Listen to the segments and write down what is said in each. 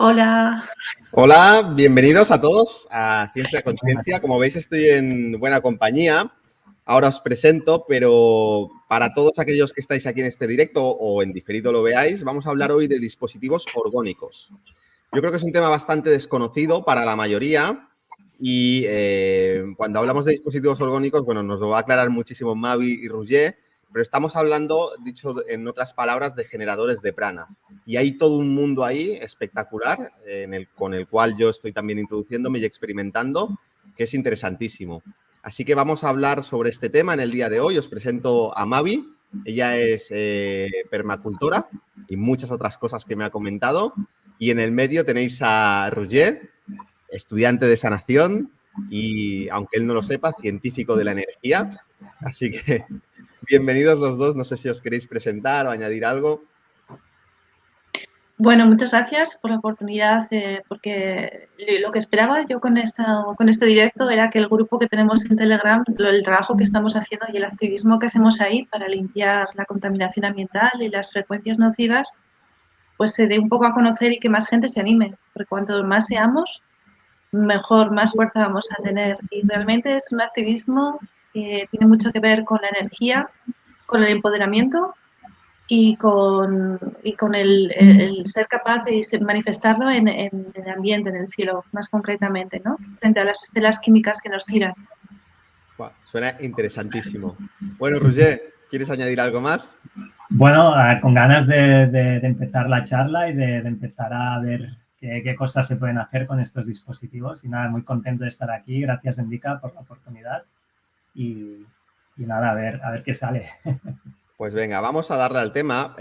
Hola. Hola, bienvenidos a todos a Ciencia Conciencia. Como veis, estoy en buena compañía. Ahora os presento, pero para todos aquellos que estáis aquí en este directo o en diferido lo veáis, vamos a hablar hoy de dispositivos orgónicos. Yo creo que es un tema bastante desconocido para la mayoría y cuando hablamos de dispositivos orgónicos, bueno, nos lo va a aclarar muchísimo Mavi y Roger, pero estamos hablando, dicho en otras palabras, de generadores de prana. Y hay todo un mundo ahí espectacular con el cual yo estoy también introduciéndome y experimentando, que es interesantísimo. Así que vamos a hablar sobre este tema en el día de hoy. Os presento a Mavi. Ella es permacultora y muchas otras cosas que me ha comentado. Y en el medio tenéis a Roger, estudiante de sanación y, aunque él no lo sepa, científico de la energía. Así que bienvenidos los dos. No sé si os queréis presentar o añadir algo. Bueno, muchas gracias por la oportunidad, porque lo que esperaba yo con este directo era que el grupo que tenemos en Telegram, el trabajo que estamos haciendo y el activismo que hacemos ahí para limpiar la contaminación ambiental y las frecuencias nocivas, pues se dé un poco a conocer y que más gente se anime, porque cuanto más seamos, mejor, más fuerza vamos a tener. Y realmente es un activismo que tiene mucho que ver con la energía, con el empoderamiento y con el ser capaz de manifestarlo en el ambiente, en el cielo, más concretamente, ¿no? Frente a las estelas químicas que nos tiran. Wow, suena interesantísimo. Bueno, Roger, ¿quieres añadir algo más? Bueno, con ganas de empezar la charla y de empezar a ver qué cosas se pueden hacer con estos dispositivos. Y nada, muy contento de estar aquí. Gracias, Endica, por la oportunidad. Y nada, a ver qué sale. Pues venga, vamos a darle al tema.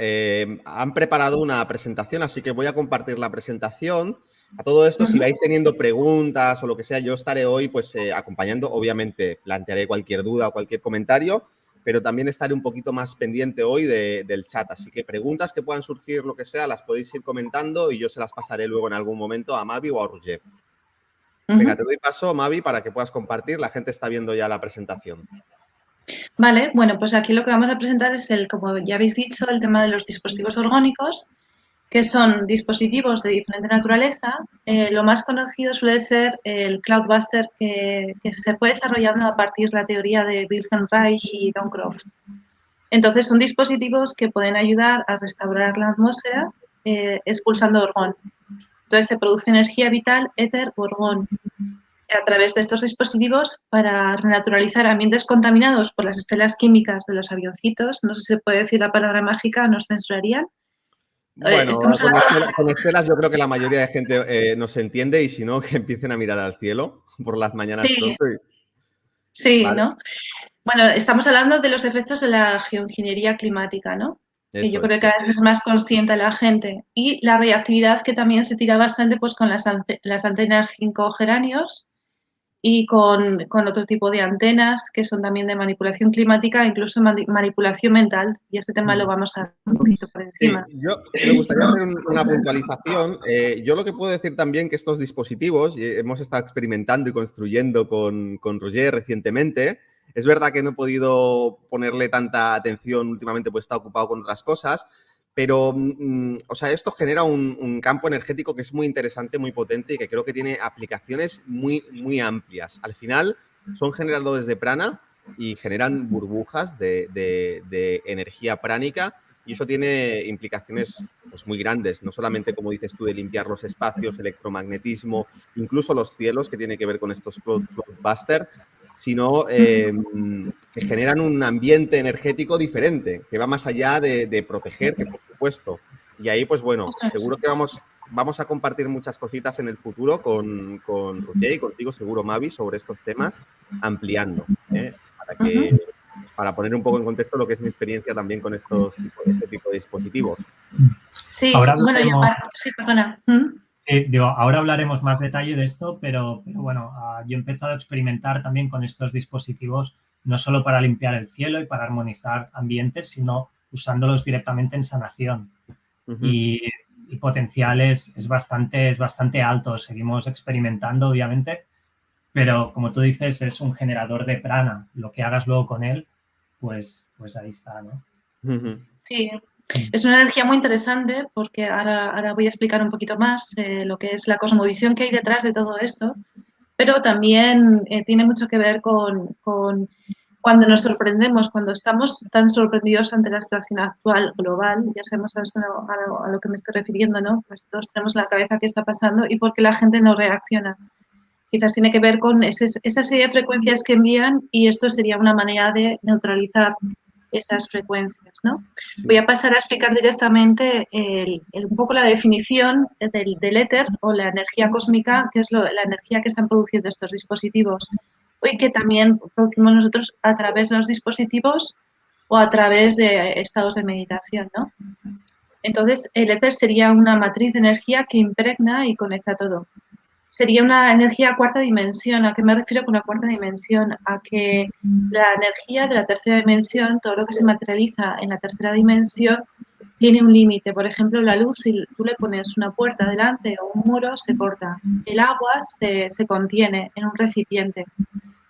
Han preparado una presentación, así que voy a compartir la presentación. A todo esto, si vais teniendo preguntas o lo que sea, yo estaré hoy pues acompañando. Obviamente, plantearé cualquier duda o cualquier comentario, pero también estaré un poquito más pendiente hoy del chat. Así que preguntas que puedan surgir, lo que sea, las podéis ir comentando y yo se las pasaré luego en algún momento a Mavi o a Roger. Venga, te doy paso, Mavi, para que puedas compartir. La gente está viendo ya la presentación. Vale, bueno, pues aquí lo que vamos a presentar es como ya habéis dicho, el tema de los dispositivos orgánicos, que son dispositivos de diferente naturaleza. Lo más conocido suele ser el Cloudbuster, que se fue desarrollando a partir de la teoría de Wilhelm Reich y Don Croft. Entonces, son dispositivos que pueden ayudar a restaurar la atmósfera expulsando orgón. Entonces, se produce energía vital, éter o orgón a través de estos dispositivos para renaturalizar ambientes contaminados por las estelas químicas de los avioncitos. No sé si se puede decir la palabra mágica, nos censurarían. Bueno, con estelas yo creo que la mayoría de gente nos entiende y si no, que empiecen a mirar al cielo por las mañanas pronto. Sí, ¿Vale? ¿no? Bueno, estamos hablando de los efectos de la geoingeniería climática, ¿no? Que yo creo que cada vez es más consciente la gente. Y la radiactividad que también se tira bastante pues con las antenas 5 geranios y con otro tipo de antenas que son también de manipulación climática, incluso manipulación mental. Y este tema lo vamos a ver un poquito por encima. Sí, yo me gustaría hacer una puntualización. Yo lo que puedo decir también que estos dispositivos, hemos estado experimentando y construyendo con Roger recientemente. Es verdad que no he podido ponerle tanta atención últimamente, pues está ocupado con otras cosas, pero, o sea, esto genera un campo energético que es muy interesante, muy potente y que creo que tiene aplicaciones muy, muy amplias. Al final, son generadores de prana y generan burbujas de energía pránica y eso tiene implicaciones pues, muy grandes, no solamente, como dices tú, de limpiar los espacios, electromagnetismo, incluso los cielos, que tiene que ver con estos Cloudbuster, sino que generan un ambiente energético diferente, que va más allá de proteger, que por supuesto. Y ahí, pues bueno, seguro que vamos a compartir muchas cositas en el futuro con Roger y contigo, seguro, Mavi, sobre estos temas, ampliando, para poner un poco en contexto lo que es mi experiencia también con este tipo de dispositivos. Sí, ahora bueno, sí, perdona. Sí, digo, ahora hablaremos más detalle de esto, pero bueno, yo he empezado a experimentar también con estos dispositivos, no solo para limpiar el cielo y para armonizar ambientes, sino usándolos directamente en sanación. Y potencial es bastante alto. Seguimos experimentando, obviamente, pero como tú dices, es un generador de prana. Lo que hagas luego con él, pues ahí está, ¿no? Sí, Es una energía muy interesante porque ahora voy a explicar un poquito más lo que es la cosmovisión que hay detrás de todo esto, pero también tiene mucho que ver con cuando nos sorprendemos, cuando estamos tan sorprendidos ante la situación actual global, ya sabemos a lo que me estoy refiriendo, ¿no? Pues todos tenemos en la cabeza qué está pasando y por qué la gente no reacciona. Quizás tiene que ver con esa serie de frecuencias que envían y esto sería una manera de neutralizar esas frecuencias, ¿no? Sí. Voy a pasar a explicar directamente un poco la definición del éter o la energía cósmica, que es la energía que están produciendo estos dispositivos y que también producimos nosotros a través de los dispositivos o a través de estados de meditación, ¿no? Entonces, el éter sería una matriz de energía que impregna y conecta todo. Sería una energía cuarta dimensión. ¿A qué me refiero con la cuarta dimensión? A que la energía de la tercera dimensión, todo lo que se materializa en la tercera dimensión, tiene un límite. Por ejemplo, la luz, si tú le pones una puerta delante o un muro, se corta. El agua se contiene en un recipiente.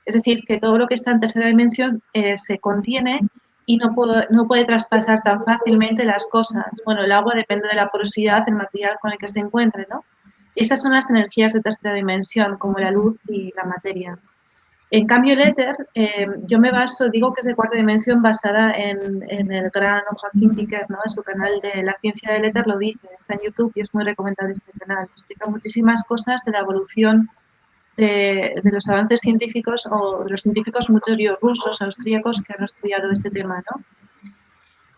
Es decir, que todo lo que está en tercera dimensión se contiene y no puede traspasar tan fácilmente las cosas. Bueno, el agua depende de la porosidad del material con el que se encuentre, ¿no? Esas son las energías de tercera dimensión, como la luz y la materia. En cambio, el éter, yo me digo que es de cuarta dimensión basada en el gran Joaquín Piquer, ¿no? En su canal de La ciencia del éter lo dice, está en YouTube y es muy recomendable este canal. Explica muchísimas cosas de la evolución de los avances científicos o de los científicos, muchos rusos, austríacos, que han estudiado este tema, ¿no?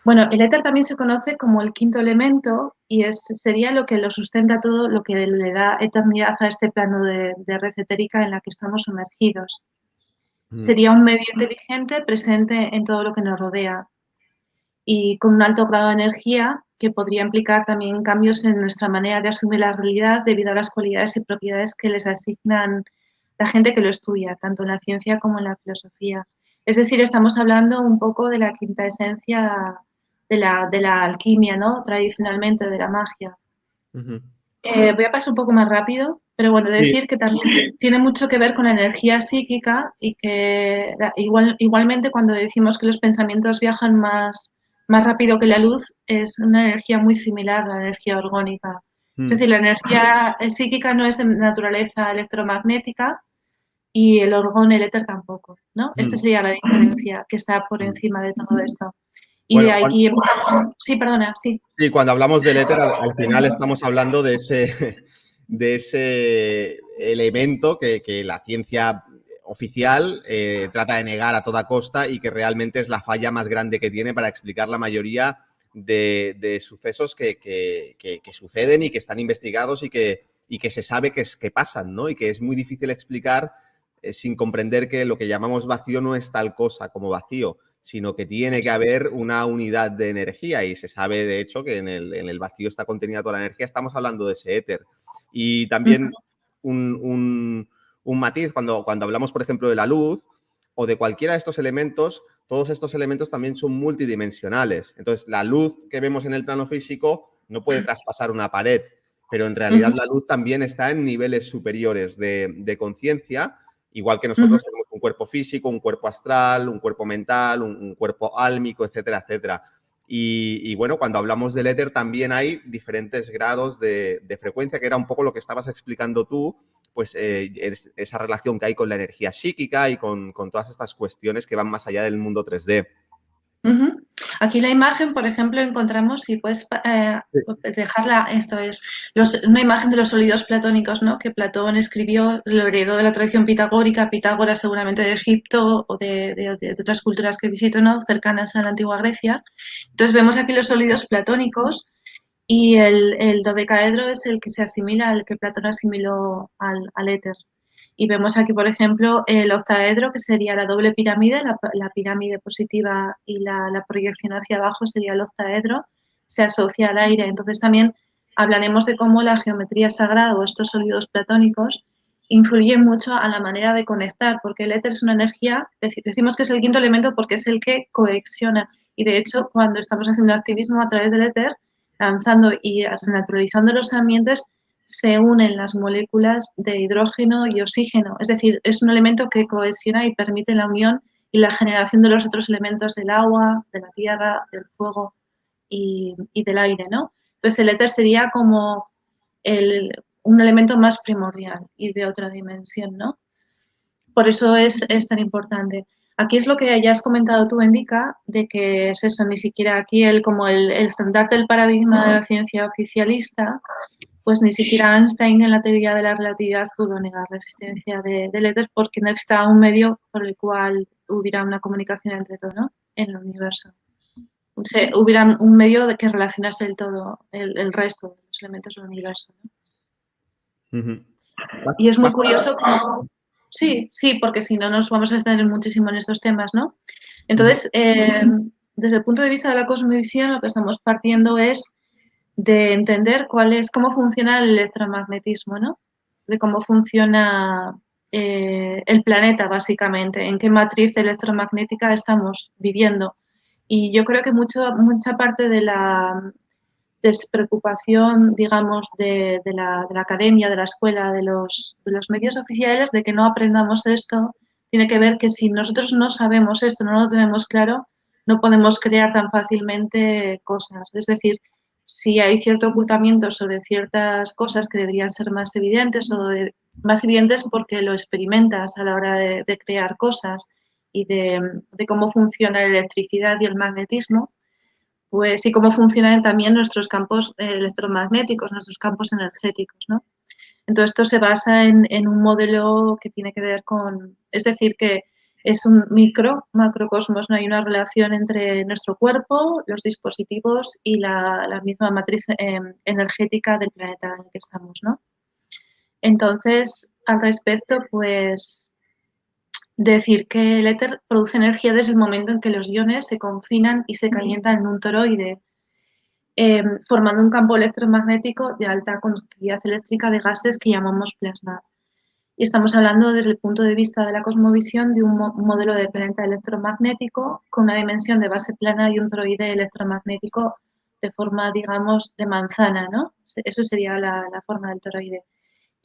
Bueno, el éter también se conoce como el quinto elemento y sería lo que lo sustenta todo, lo que le da eternidad a este plano de red etérica en la que estamos sumergidos. Sería un medio inteligente presente en todo lo que nos rodea y con un alto grado de energía que podría implicar también cambios en nuestra manera de asumir la realidad debido a las cualidades y propiedades que les asignan la gente que lo estudia, tanto en la ciencia como en la filosofía. Es decir, estamos hablando un poco de la quinta esencia de la alquimia, ¿no? Tradicionalmente, de la magia. Voy a pasar un poco más rápido, pero bueno, decir que también tiene mucho que ver con la energía psíquica y que igualmente cuando decimos que los pensamientos viajan más rápido que la luz, es una energía muy similar a la energía orgónica. Es decir, la energía psíquica no es de naturaleza electromagnética y el orgón, el éter tampoco, ¿no? Esta sería la diferencia que está por encima de todo esto. Y bueno, de aquí sí, perdona, sí. Sí, cuando hablamos del éter, al final estamos hablando de ese elemento que la ciencia oficial trata de negar a toda costa y que realmente es la falla más grande que tiene para explicar la mayoría de sucesos que suceden y que están investigados y que se sabe que pasan, ¿no? Y que es muy difícil explicar sin comprender que lo que llamamos vacío no es tal cosa como vacío, sino que tiene que haber una unidad de energía y se sabe, de hecho, que en el vacío está contenida toda la energía. Estamos hablando de ese éter. Y también un matiz, cuando hablamos, por ejemplo, de la luz o de cualquiera de estos elementos, todos estos elementos también son multidimensionales. Entonces, la luz que vemos en el plano físico no puede traspasar una pared, pero en realidad la luz también está en niveles superiores de conciencia. Igual que nosotros tenemos un cuerpo físico, un cuerpo astral, un cuerpo mental, un cuerpo álmico, etcétera, etcétera. Y bueno, cuando hablamos del éter también hay diferentes grados de frecuencia, que era un poco lo que estabas explicando tú, pues esa relación que hay con la energía psíquica y con todas estas cuestiones que van más allá del mundo 3D. Aquí la imagen, por ejemplo, encontramos, si puedes dejarla, esto es una imagen de los sólidos platónicos, ¿no? Que Platón escribió, lo heredó de la tradición pitagórica, Pitágoras seguramente de Egipto o de otras culturas que visito, ¿no? Cercanas a la antigua Grecia. Entonces vemos aquí los sólidos platónicos y el dodecaedro es el que se asimila, al que Platón asimiló al éter. Y vemos aquí, por ejemplo, el octaedro, que sería la doble pirámide, la pirámide positiva y la proyección hacia abajo sería el octaedro, se asocia al aire. Entonces también hablaremos de cómo la geometría sagrada o estos sólidos platónicos influyen mucho a la manera de conectar, porque el éter es una energía, decimos que es el quinto elemento porque es el que cohexiona. Y de hecho, cuando estamos haciendo activismo a través del éter, lanzando y renaturalizando los ambientes, se unen las moléculas de hidrógeno y oxígeno. Es decir, es un elemento que cohesiona y permite la unión y la generación de los otros elementos del agua, de la tierra, del fuego y del aire, ¿no? Entonces el éter sería como un elemento más primordial y de otra dimensión, ¿no? Por eso es tan importante. Aquí es lo que ya has comentado tú, Indica, de que es eso, ni siquiera aquí como el estandarte del paradigma de la ciencia oficialista, pues ni siquiera Einstein en la teoría de la relatividad pudo negar la existencia del éter porque necesitaba un medio por el cual hubiera una comunicación entre todo, ¿no? En el universo. O sea, hubiera un medio de que relacionase el todo, el resto de los elementos del universo, ¿no? Y es muy curioso como... Sí, porque si no nos vamos a extender muchísimo en estos temas, ¿no? Entonces, desde el punto de vista de la cosmovisión, lo que estamos partiendo es de entender cómo funciona el electromagnetismo, ¿no? De cómo funciona el planeta, básicamente, en qué matriz electromagnética estamos viviendo. Y yo creo que mucha parte de la despreocupación, digamos, de la academia, de la escuela, de los medios oficiales, de que no aprendamos esto, tiene que ver que si nosotros no sabemos esto, no lo tenemos claro, no podemos crear tan fácilmente cosas. Es decir, si hay cierto ocultamiento sobre ciertas cosas que deberían ser más evidentes más evidentes porque lo experimentas a la hora de crear cosas y de cómo funciona la electricidad y el magnetismo, pues y cómo funcionan también nuestros campos electromagnéticos, nuestros campos energéticos, ¿no? Entonces, esto se basa en un modelo que tiene que ver con, es decir, que es un macrocosmos, no hay una relación entre nuestro cuerpo, los dispositivos y la misma matriz energética del planeta en el que estamos, ¿no? Entonces, al respecto, pues decir que el éter produce energía desde el momento en que los iones se confinan y se calientan en un toroide, formando un campo electromagnético de alta conductividad eléctrica de gases que llamamos plasma. Y estamos hablando desde el punto de vista de la cosmovisión de un modelo de planeta electromagnético con una dimensión de base plana y un toroide electromagnético de forma, digamos, de manzana, ¿no? Eso sería la forma del toroide.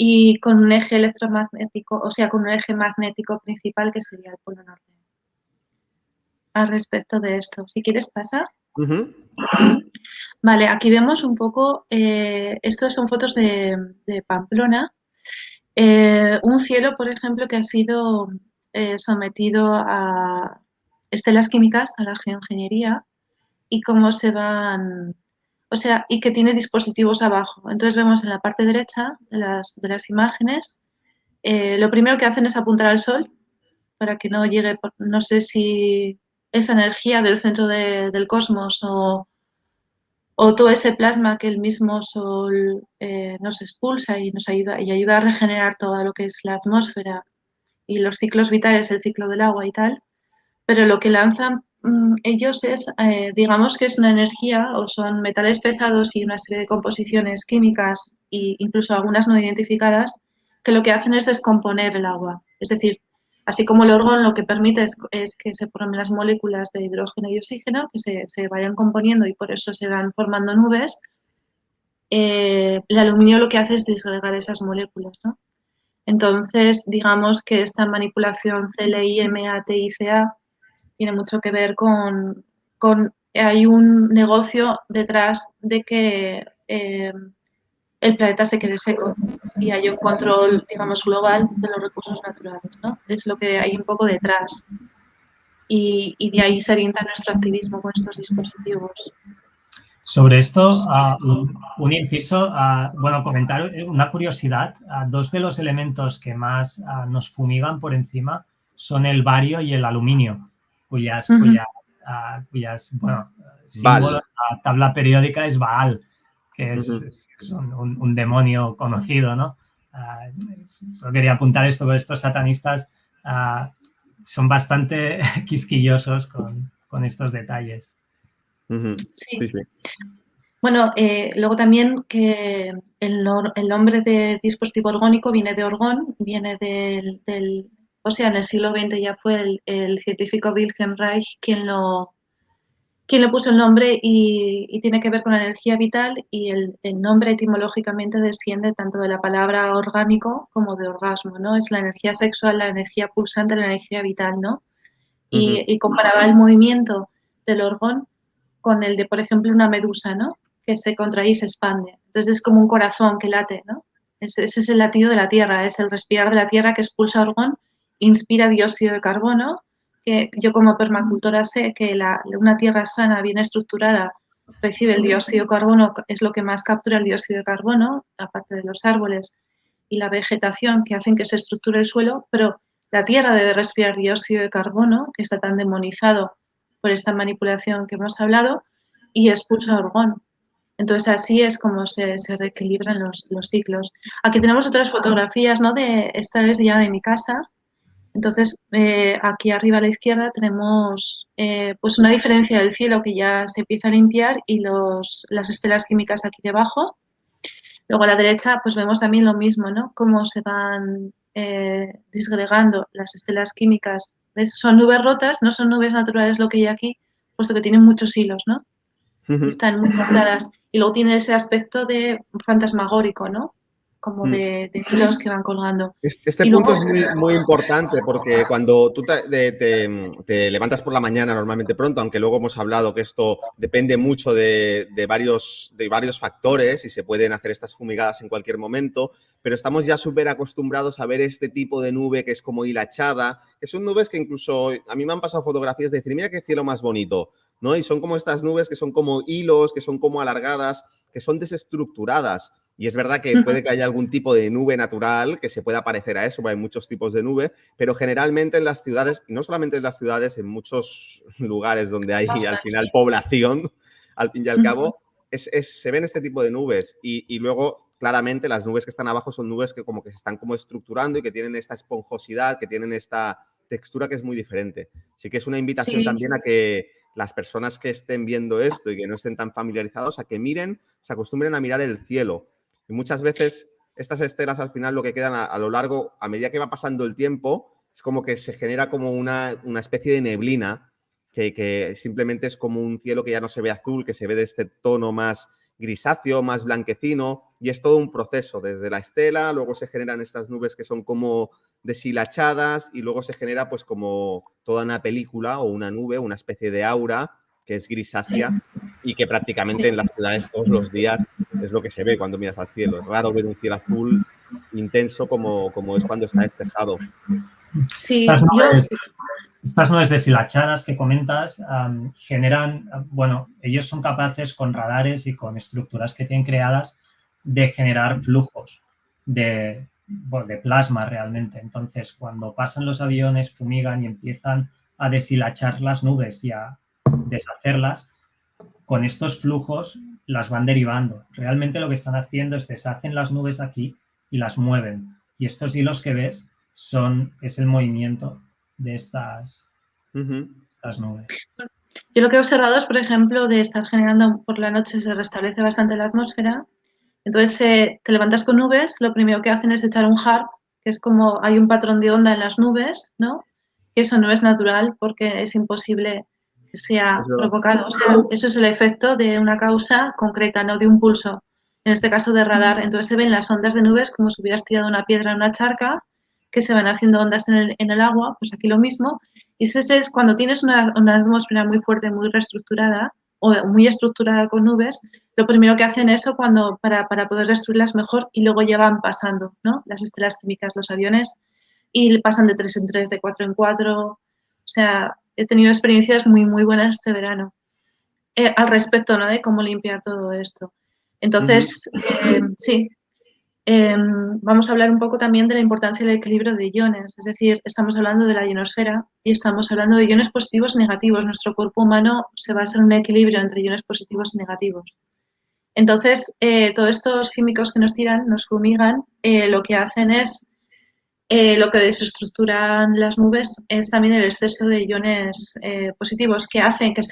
Y con un eje electromagnético, o sea, con un eje magnético principal que sería el polo norte. Al respecto de esto, si quieres pasar. Vale, aquí vemos un poco, estos son fotos de Pamplona, un cielo, por ejemplo, que ha sido sometido a estelas químicas, a la geoingeniería, y cómo se van, o sea, y que tiene dispositivos abajo. Entonces vemos en la parte derecha de las imágenes, lo primero que hacen es apuntar al sol para que no llegue, no sé si esa energía del centro del cosmos o todo ese plasma que el mismo Sol nos expulsa y nos ayuda a regenerar todo lo que es la atmósfera y los ciclos vitales, el ciclo del agua y tal, pero lo que lanzan ellos es, digamos que es una energía o son metales pesados y una serie de composiciones químicas e incluso algunas no identificadas que lo que hacen es descomponer el agua. Es decir, así como el orgón lo que permite es que se formen las moléculas de hidrógeno y oxígeno, que se vayan componiendo y por eso se van formando nubes, el aluminio lo que hace es disgregar esas moléculas, ¿no? Entonces, digamos que esta manipulación CLI-MATICA tiene mucho que ver con hay un negocio detrás de que el planeta se quede seco y hay un control, digamos, global de los recursos naturales, ¿no? Es lo que hay un poco detrás. Y de ahí se orienta nuestro activismo con estos dispositivos. Sobre esto, un inciso, bueno, comentar una curiosidad. Dos de los elementos que más nos fumigan por encima son el bario y el aluminio, cuyas bueno, símbolo de la tabla periódica es Baal, que es un demonio conocido, ¿no? Solo quería apuntar esto, porque estos satanistas son bastante quisquillosos con estos detalles. Sí. Bueno, luego también que el nombre de dispositivo orgónico viene de orgón, viene o sea, en el siglo XX ya fue el científico Wilhelm Reich quien le puso el nombre y tiene que ver con la energía vital y el nombre etimológicamente desciende tanto de la palabra orgánico como de orgasmo, ¿no? Es la energía sexual, la energía pulsante, la energía vital, ¿no? Y comparaba el movimiento del orgón con el de, por ejemplo, una medusa, ¿no? Que se contrae y se expande. Entonces es como un corazón que late, ¿no? Ese es el latido de la Tierra, es el respirar de la Tierra que expulsa orgón, inspira dióxido de carbono, que yo como permacultora sé que una tierra sana, bien estructurada, recibe el dióxido de carbono, es lo que más captura el dióxido de carbono, aparte de los árboles y la vegetación que hacen que se estructure el suelo, pero la tierra debe respirar dióxido de carbono, que está tan demonizado por esta manipulación que hemos hablado, y expulsa orgón. Entonces así es como se reequilibran los ciclos. Aquí tenemos otras fotografías, ¿no? Esta es ya de mi casa. Entonces, aquí arriba a la izquierda tenemos pues una diferencia del cielo que ya se empieza a limpiar y las estelas químicas aquí debajo. Luego a la derecha pues vemos también lo mismo, ¿no? Cómo se van disgregando las estelas químicas. ¿Ves? Son nubes rotas, no son nubes naturales lo que hay aquí, puesto que tienen muchos hilos, ¿no? Y están muy cortadas. Y luego tiene ese aspecto de fantasmagórico, ¿no? Como de hilos que van colgando. Este Y punto luego, es muy importante porque cuando tú te levantas por la mañana normalmente pronto, aunque luego hemos hablado que esto depende mucho de varios factores y se pueden hacer estas fumigadas en cualquier momento, pero estamos ya súper acostumbrados a ver este tipo de nube que es como hilachada, que son nubes que incluso a mí me han pasado fotografías de decir, mira qué cielo más bonito, ¿no? Y son como estas nubes que son como hilos, que son como alargadas, que son desestructuradas. Y es verdad que puede que haya algún tipo de nube natural que se pueda parecer a eso, hay muchos tipos de nube, pero generalmente en las ciudades, y no solamente en las ciudades, en muchos lugares donde hay al final población, al fin y al cabo, se ven este tipo de nubes. Y luego, claramente, las nubes que están abajo son nubes que como que se están como estructurando y que tienen esta esponjosidad, que tienen esta textura que es muy diferente. Así que es una invitación también a que las personas que estén viendo esto y que no estén tan familiarizados, a que miren, se acostumbren a mirar el cielo. Y muchas veces estas estelas al final lo que quedan a lo largo, a medida que va pasando el tiempo, es como que se genera como una especie de neblina que simplemente es como un cielo que ya no se ve azul, que se ve de este tono más grisáceo, más blanquecino, y es todo un proceso, desde la estela, luego se generan estas nubes que son como deshilachadas y luego se genera pues como toda una película o una nube, una especie de aura que es grisácea y que prácticamente en las ciudades todos los días es lo que se ve cuando miras al cielo. Es raro ver un cielo azul intenso como es cuando está despejado. Sí, Estas nubes deshilachadas que comentas generan, bueno, ellos son capaces con radares y con estructuras que tienen creadas de generar flujos de plasma realmente. Entonces, cuando pasan los aviones, fumigan y empiezan a deshilachar las nubes y a deshacerlas, con estos flujos las van derivando. Realmente lo que están haciendo es deshacen las nubes aquí y las mueven. Y estos hilos que ves es el movimiento de estas nubes. Yo lo que he observado es, por ejemplo, de estar generando por la noche se restablece bastante la atmósfera. Entonces te levantas con nubes, lo primero que hacen es echar un HARP, que es como hay un patrón de onda en las nubes, ¿no? Que eso no es natural porque es imposible que sea provocado. O sea, eso es el efecto de una causa concreta, no de un pulso. En este caso de radar. Entonces se ven las ondas de nubes como si hubieras tirado una piedra en una charca, que se van haciendo ondas en el agua, pues aquí lo mismo. Y ese es cuando tienes una atmósfera muy fuerte, muy reestructurada o muy estructurada con nubes, lo primero que hacen eso para poder destruirlas mejor y luego ya van pasando, ¿no? Las estelas químicas, los aviones, y pasan de 3 en 3, de 4 en 4. O sea, he tenido experiencias muy, muy buenas este verano al respecto, ¿no? De cómo limpiar todo esto. Entonces, sí, vamos a hablar un poco también de la importancia del equilibrio de iones, es decir, estamos hablando de la ionosfera y estamos hablando de iones positivos y negativos. Nuestro cuerpo humano se basa en un equilibrio entre iones positivos y negativos. Entonces, todos estos químicos que nos tiran, nos fumigan, lo que hacen es, lo que desestructuran las nubes es también el exceso de iones positivos que hacen que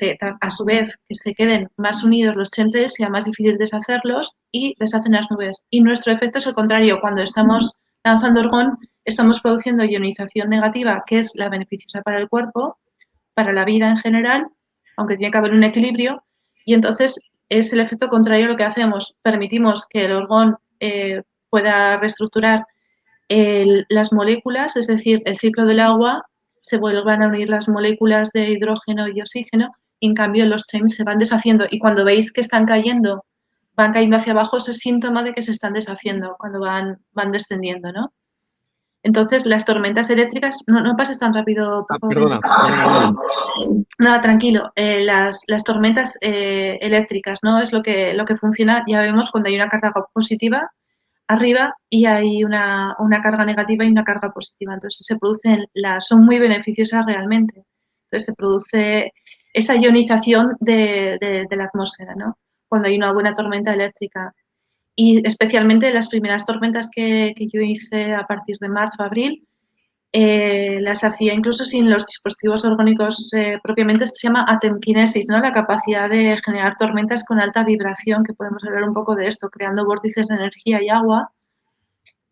a su vez, que se queden más unidos los chemtrails, sea más difícil deshacerlos y deshacen las nubes. Y nuestro efecto es el contrario. Cuando estamos lanzando orgón, estamos produciendo ionización negativa, que es la beneficiosa para el cuerpo, para la vida en general, aunque tiene que haber un equilibrio. Y entonces es el efecto contrario a lo que hacemos. Permitimos que el orgón pueda reestructurar las moléculas, es decir, el ciclo del agua, se vuelvan a unir las moléculas de hidrógeno y oxígeno y en cambio los CHEMS se van deshaciendo. Y cuando veis que están cayendo, van cayendo hacia abajo, eso es síntoma de que se están deshaciendo cuando van descendiendo, ¿no? Entonces, las tormentas eléctricas, no pases tan rápido, por favor. Perdona, Noelia. Nada, tranquilo. Las tormentas eléctricas, ¿no? Es lo que funciona, ya vemos, cuando hay una carga positiva arriba y hay una carga negativa y una carga positiva. Entonces, son muy beneficiosas realmente. Entonces, se produce esa ionización de la atmósfera, ¿no? Cuando hay una buena tormenta eléctrica. Y especialmente las primeras tormentas que yo hice a partir de marzo, abril, las hacía incluso sin los dispositivos orgánicos propiamente. Se llama atemquinesis, ¿no? La capacidad de generar tormentas con alta vibración, que podemos hablar un poco de esto, creando vórtices de energía y agua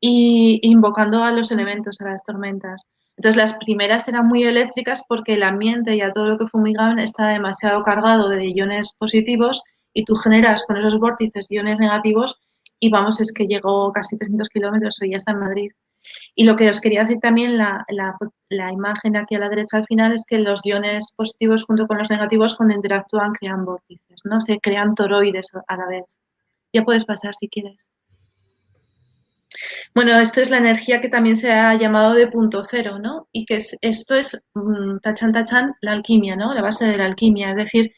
y invocando a los elementos, a las tormentas. Entonces, las primeras eran muy eléctricas porque el ambiente y a todo lo que fumigaban está demasiado cargado de iones positivos y tú generas con esos vórtices iones negativos y vamos, es que llegó casi 300 kilómetros, hoy ya está en Madrid. Y lo que os quería decir también, la imagen aquí a la derecha al final, es que los iones positivos junto con los negativos cuando interactúan crean vórtices, ¿no? Se crean toroides a la vez. Ya puedes pasar si quieres. Bueno, esto es la energía que también se ha llamado de punto cero, ¿no? Y que esto es, tachan, tachan, la alquimia, ¿no? La base de la alquimia. Es decir,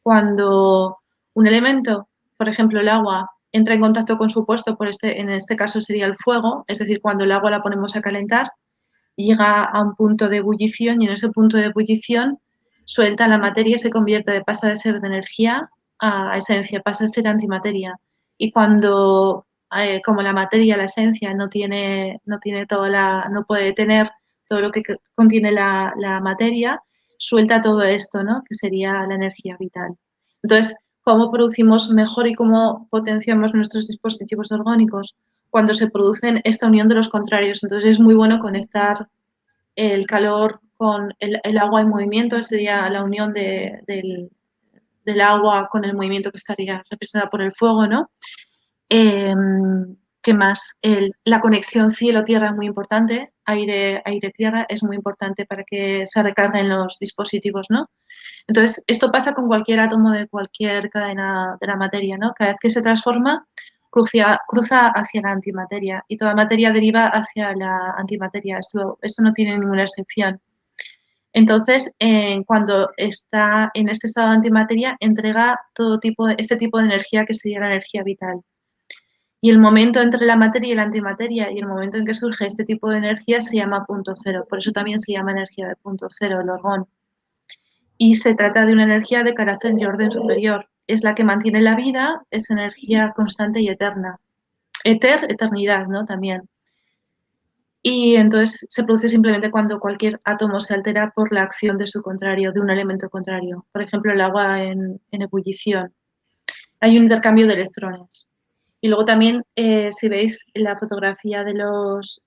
cuando un elemento, por ejemplo el agua, entra en contacto con su opuesto, en este caso sería el fuego, es decir, cuando el agua la ponemos a calentar, llega a un punto de ebullición y en ese punto de ebullición suelta la materia y pasa de ser de energía a esencia, pasa a ser antimateria. Y cuando, como la materia, la esencia, no puede tener todo lo que contiene la materia, suelta todo esto, ¿no? Que sería la energía vital. Entonces, ¿cómo producimos mejor y cómo potenciamos nuestros dispositivos orgánicos? Cuando se producen esta unión de los contrarios. Entonces, es muy bueno conectar el calor con el agua en movimiento, sería la unión del agua con el movimiento que estaría representada por el fuego, ¿no? ¿Qué más? La conexión cielo-tierra es muy importante, aire-tierra es muy importante para que se recarguen los dispositivos, ¿no? Entonces, esto pasa con cualquier átomo de cualquier cadena de la materia, ¿no? Cada vez que se transforma, cruza hacia la antimateria y toda materia deriva hacia la antimateria. Eso no tiene ninguna excepción. Entonces, cuando está en este estado de antimateria, entrega este tipo de energía que sería la energía vital. Y el momento entre la materia y la antimateria y el momento en que surge este tipo de energía se llama punto cero. Por eso también se llama energía de punto cero, el orgón. Y se trata de una energía de carácter y orden superior. Es la que mantiene la vida, es energía constante y eterna. Eternidad, ¿no? También. Y entonces se produce simplemente cuando cualquier átomo se altera por la acción de su contrario, de un elemento contrario. Por ejemplo, el agua en ebullición. Hay un intercambio de electrones. Y luego también, si veis la fotografía de los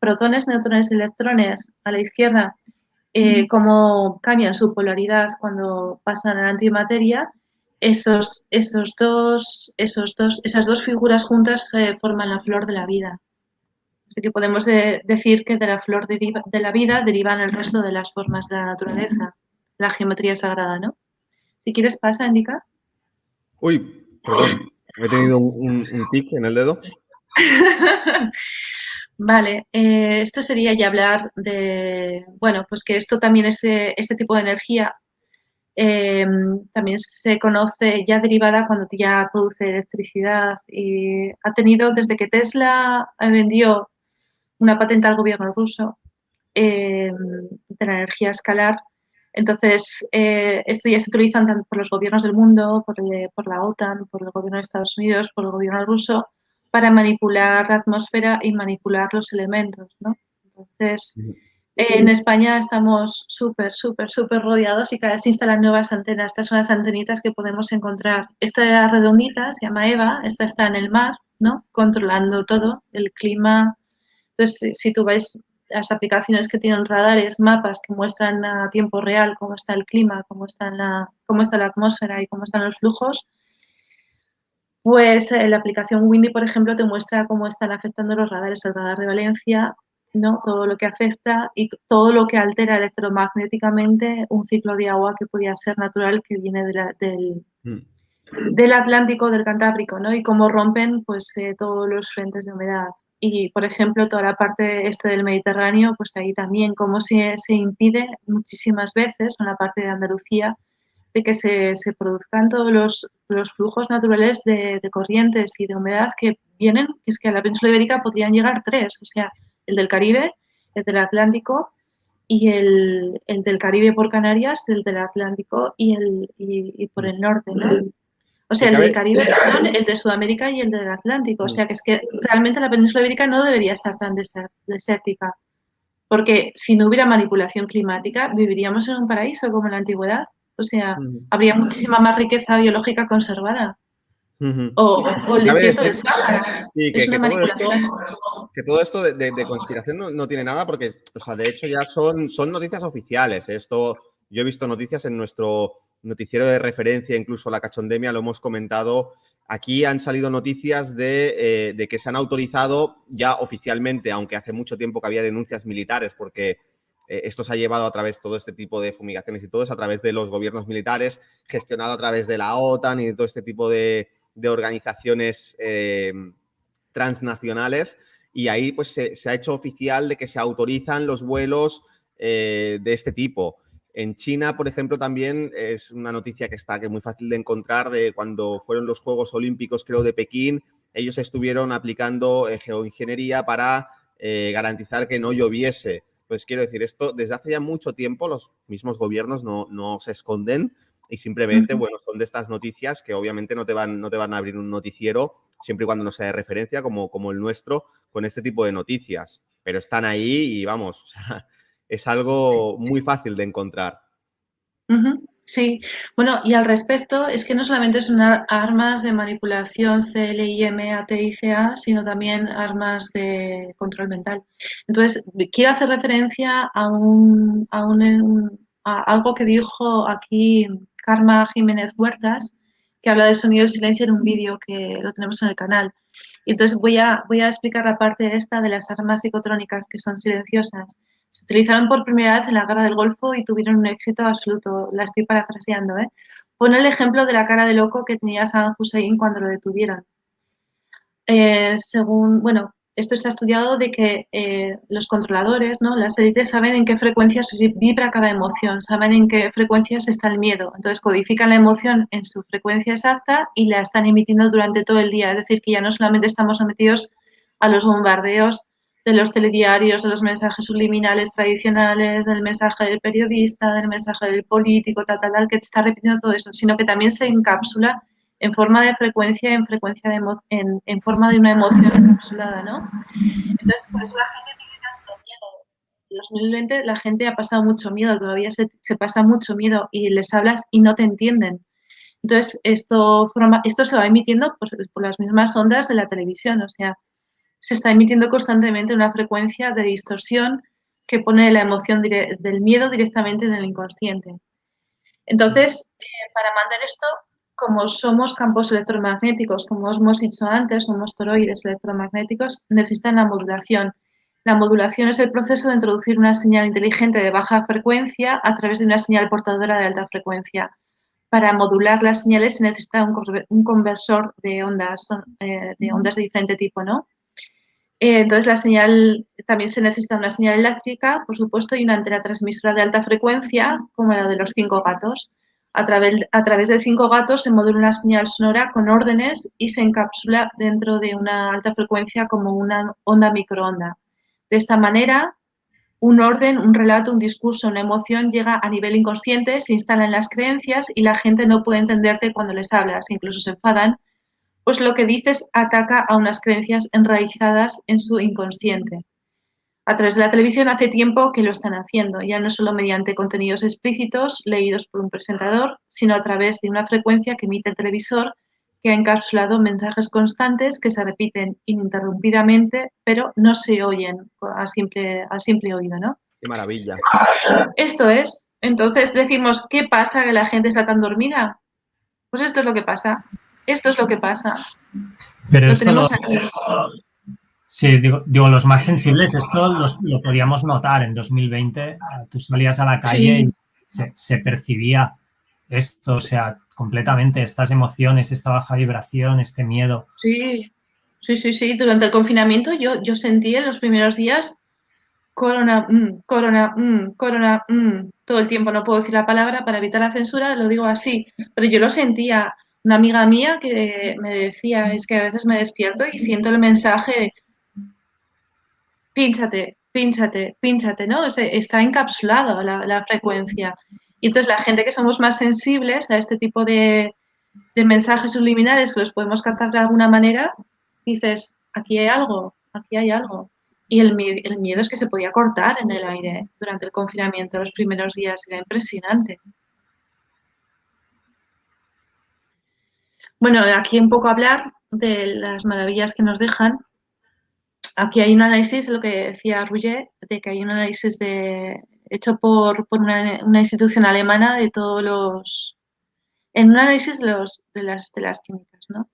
protones, neutrones y electrones a la izquierda, cómo cambian su polaridad cuando pasan a la antimateria, esas dos figuras juntas forman la flor de la vida. Así que podemos decir que de la flor de la vida derivan el resto de las formas de la naturaleza, la geometría sagrada, ¿no? Si quieres, pasa, indica. Uy, perdón, he tenido un tic en el dedo. Vale, esto sería ya hablar de, bueno, pues que esto también, este tipo de energía también se conoce ya derivada cuando ya produce electricidad y ha tenido, desde que Tesla vendió una patente al gobierno ruso de la energía escalar, entonces esto ya se utiliza tanto por los gobiernos del mundo, por la OTAN, por el gobierno de Estados Unidos, por el gobierno ruso, para manipular la atmósfera y manipular los elementos, ¿no? Entonces, en España estamos súper rodeados y cada vez se instalan nuevas antenas. Estas son las antenitas que podemos encontrar. Esta redondita se llama EVA, esta está en el mar, ¿no? Controlando todo, el clima. Entonces, si tú ves las aplicaciones que tienen radares, mapas que muestran a tiempo real cómo está el clima, cómo está la atmósfera y cómo están los flujos, pues la aplicación Windy, por ejemplo, te muestra cómo están afectando los radares. El radar de Valencia ¿no? Todo lo que afecta y todo lo que altera electromagnéticamente un ciclo de agua que podía ser natural que viene del Atlántico, del Cantábrico, ¿no? Y cómo rompen pues todos los frentes de humedad. Y, por ejemplo, toda la parte este del Mediterráneo, pues ahí también cómo se impide muchísimas veces, en la parte de Andalucía, de que se produzcan todos los flujos naturales de corrientes y de humedad que vienen, que es que a la península ibérica podrían llegar 3, o sea, el del Caribe, el del Atlántico y el del Caribe por Canarias, el del Atlántico y por el norte, ¿no? O sea, el del Caribe, perdón, el de Sudamérica y el del Atlántico. O sea, que es que realmente la península ibérica no debería estar tan desértica. Porque si no hubiera manipulación climática, viviríamos en un paraíso como en la antigüedad. O sea, habría muchísima más riqueza biológica conservada. O el desierto del Sáhara. Sí, Es una manipulación. Que todo esto de conspiración no tiene nada porque, o sea, de hecho ya son noticias oficiales. Esto, yo he visto noticias en nuestro noticiero de referencia, incluso la cachondemia, lo hemos comentado. Aquí han salido noticias de que se han autorizado ya oficialmente, aunque hace mucho tiempo que había denuncias militares porque esto se ha llevado a través de todo este tipo de fumigaciones y todo eso a través de los gobiernos militares, gestionado a través de la OTAN y de todo este tipo de organizaciones transnacionales, y ahí pues se ha hecho oficial de que se autorizan los vuelos de este tipo. En China, por ejemplo, también es una noticia que es muy fácil de encontrar de cuando fueron los Juegos Olímpicos, creo, de Pekín. Ellos estuvieron aplicando geoingeniería para garantizar que no lloviese. Pues quiero decir, esto desde hace ya mucho tiempo los mismos gobiernos no se esconden y simplemente, bueno, son de estas noticias que obviamente no te van a abrir un noticiero siempre y cuando no sea de referencia como el nuestro con este tipo de noticias. Pero están ahí y vamos, o sea, es algo muy fácil de encontrar. Sí, bueno, y al respecto es que no solamente son armas de manipulación CLIM, ATICA, sino también armas de control mental. Entonces, quiero hacer referencia a algo que dijo aquí Karma Jiménez Huertas, que habla de sonido y silencio en un vídeo que lo tenemos en el canal. Y entonces voy a explicar la parte esta de las armas psicotrónicas que son silenciosas. Se utilizaron por primera vez en la Guerra del Golfo y tuvieron un éxito absoluto. La estoy parafraseando, ¿eh? Pon el ejemplo de la cara de loco que tenía Saddam Hussein cuando lo detuvieron. Bueno, esto está estudiado de que los controladores, ¿no? Las élites saben en qué frecuencias vibra cada emoción, saben en qué frecuencias está el miedo. Entonces codifican la emoción en su frecuencia exacta y la están emitiendo durante todo el día. Es decir, que ya no solamente estamos sometidos a los bombardeos de los telediarios, de los mensajes subliminales tradicionales, del mensaje del periodista, del mensaje del político, tal, que te está repitiendo todo eso, sino que también se encapsula en forma de frecuencia, en forma de una emoción encapsulada, ¿no? Entonces, por eso la gente tiene tanto miedo. En 2020 la gente ha pasado mucho miedo, todavía se pasa mucho miedo y les hablas y no te entienden. Entonces, esto se va emitiendo por las mismas ondas de la televisión, o sea, se está emitiendo constantemente una frecuencia de distorsión que pone la emoción del miedo directamente en el inconsciente. Entonces, para mandar esto, como somos campos electromagnéticos, como hemos dicho antes, somos toroides electromagnéticos, necesitan la modulación. La modulación es el proceso de introducir una señal inteligente de baja frecuencia a través de una señal portadora de alta frecuencia. Para modular las señales se necesita un conversor de ondas de diferente tipo, ¿no? Entonces, la señal, también se necesita una señal eléctrica, por supuesto, y una antena transmisora de alta frecuencia, como la de los 5 gatos. A través de 5 gatos se modula una señal sonora con órdenes y se encapsula dentro de una alta frecuencia como una onda microonda. De esta manera, un orden, un relato, un discurso, una emoción llega a nivel inconsciente, se instala en las creencias y la gente no puede entenderte cuando les hablas, incluso se enfadan, pues lo que dices ataca a unas creencias enraizadas en su inconsciente. A través de la televisión hace tiempo que lo están haciendo, ya no solo mediante contenidos explícitos leídos por un presentador, sino a través de una frecuencia que emite el televisor que ha encapsulado mensajes constantes que se repiten ininterrumpidamente, pero no se oyen a simple oído, ¿no? Qué maravilla. Esto es. Entonces decimos, ¿qué pasa que la gente está tan dormida? Pues esto es lo que pasa. Esto es lo que pasa. Pero Lo esto tenemos aquí. Sí, digo, los más sensibles, esto lo podíamos notar en 2020. Tú salías a la calle Sí, y se percibía esto, o sea, completamente, estas emociones, esta baja vibración, este miedo. sí, sí. Durante el confinamiento yo sentí en los primeros días corona, corona, corona, todo el tiempo. No puedo decir la palabra para evitar la censura, lo digo así, pero yo lo sentía. Una amiga mía que me decía, es que a veces me despierto y siento el mensaje de pínchate, pínchate, pínchate, ¿no? Está encapsulado la frecuencia. Y entonces la gente que somos más sensibles a este tipo de mensajes subliminales que los podemos captar de alguna manera, dices, aquí hay algo, aquí hay algo. Y el miedo es que se podía cortar en el aire durante el confinamiento, los primeros días, era impresionante. Bueno, aquí un poco hablar de las maravillas que nos dejan. Aquí hay un análisis, lo que decía Rouget, de que hay un análisis hecho por una institución alemana de todos los, en un análisis de las estelas químicas, ¿no?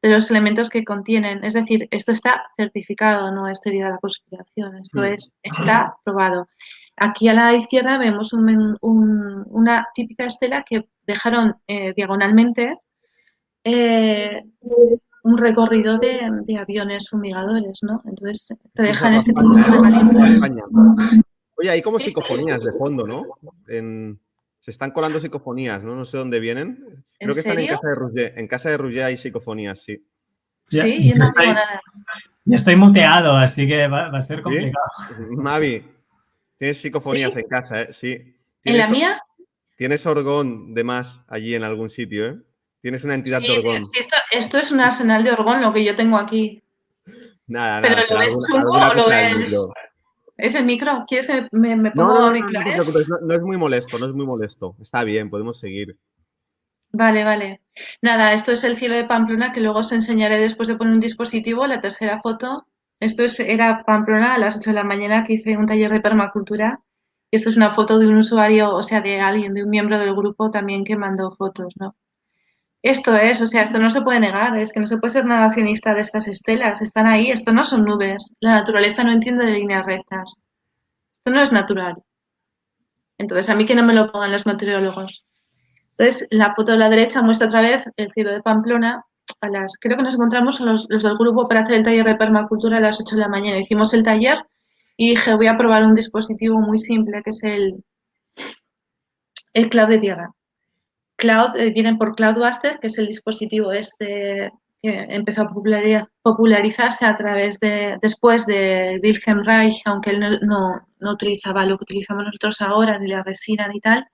De los elementos que contienen. Es decir, esto está certificado, no es teoría de la conspiración, esto está probado. Aquí a la izquierda vemos una típica estela que dejaron diagonalmente un recorrido de aviones fumigadores, ¿no? Entonces te Esa es dejan la este tipo España, de ¿no? La regalitos. España. Oye, hay como Sí, sí. psicofonías de fondo, ¿no? Se están colando psicofonías, ¿no? No sé dónde vienen. ¿En Creo que están en serio? casa de Roger. En casa de Roger hay psicofonías, sí. Ya, Sí, yo no digo nada. ya estoy muteado, así que va a ser ¿Sí? complicado. Mavi, tienes psicofonías ¿Sí? en casa, ¿eh? Sí. ¿En la Tienes, mía? tienes orgón de más allí en algún sitio, ¿eh? Tienes una entidad Sí, de orgón. sí, esto es un arsenal de orgón lo que yo tengo aquí. Nada, ¿Pero nada, lo será ves chungo alguna o lo cosa del ves...? micro. ¿Es el micro? ¿Quieres que me No, pongo no, no, no, no te auriculares? preocupes, no, no es muy molesto, no es muy molesto. Está bien, podemos seguir. Vale, vale. Nada, esto es el cielo de Pamplona que luego os enseñaré después de poner un dispositivo, la tercera foto. Era Pamplona a las 8 de la mañana que hice un taller de permacultura. Y esto es una foto de un usuario, o sea, de alguien, de un miembro del grupo también que mandó fotos, ¿no? Esto es, o sea, esto no se puede negar, es que no se puede ser negacionista de estas estelas, están ahí, esto no son nubes, la naturaleza no entiende de líneas rectas, esto no es natural. Entonces, a mí que no me lo pongan los meteorólogos. Entonces, la foto de la derecha muestra otra vez el cielo de Pamplona. Creo que nos encontramos los del grupo para hacer el taller de permacultura a las 8 de la mañana. Hicimos el taller y dije, voy a probar un dispositivo muy simple que es el Cloud de tierra. Cloud viene por Cloudbuster, que es el dispositivo este que empezó a popularizarse a través después de Wilhelm Reich, aunque él no utilizaba lo que utilizamos nosotros ahora, ni la resina ni tal,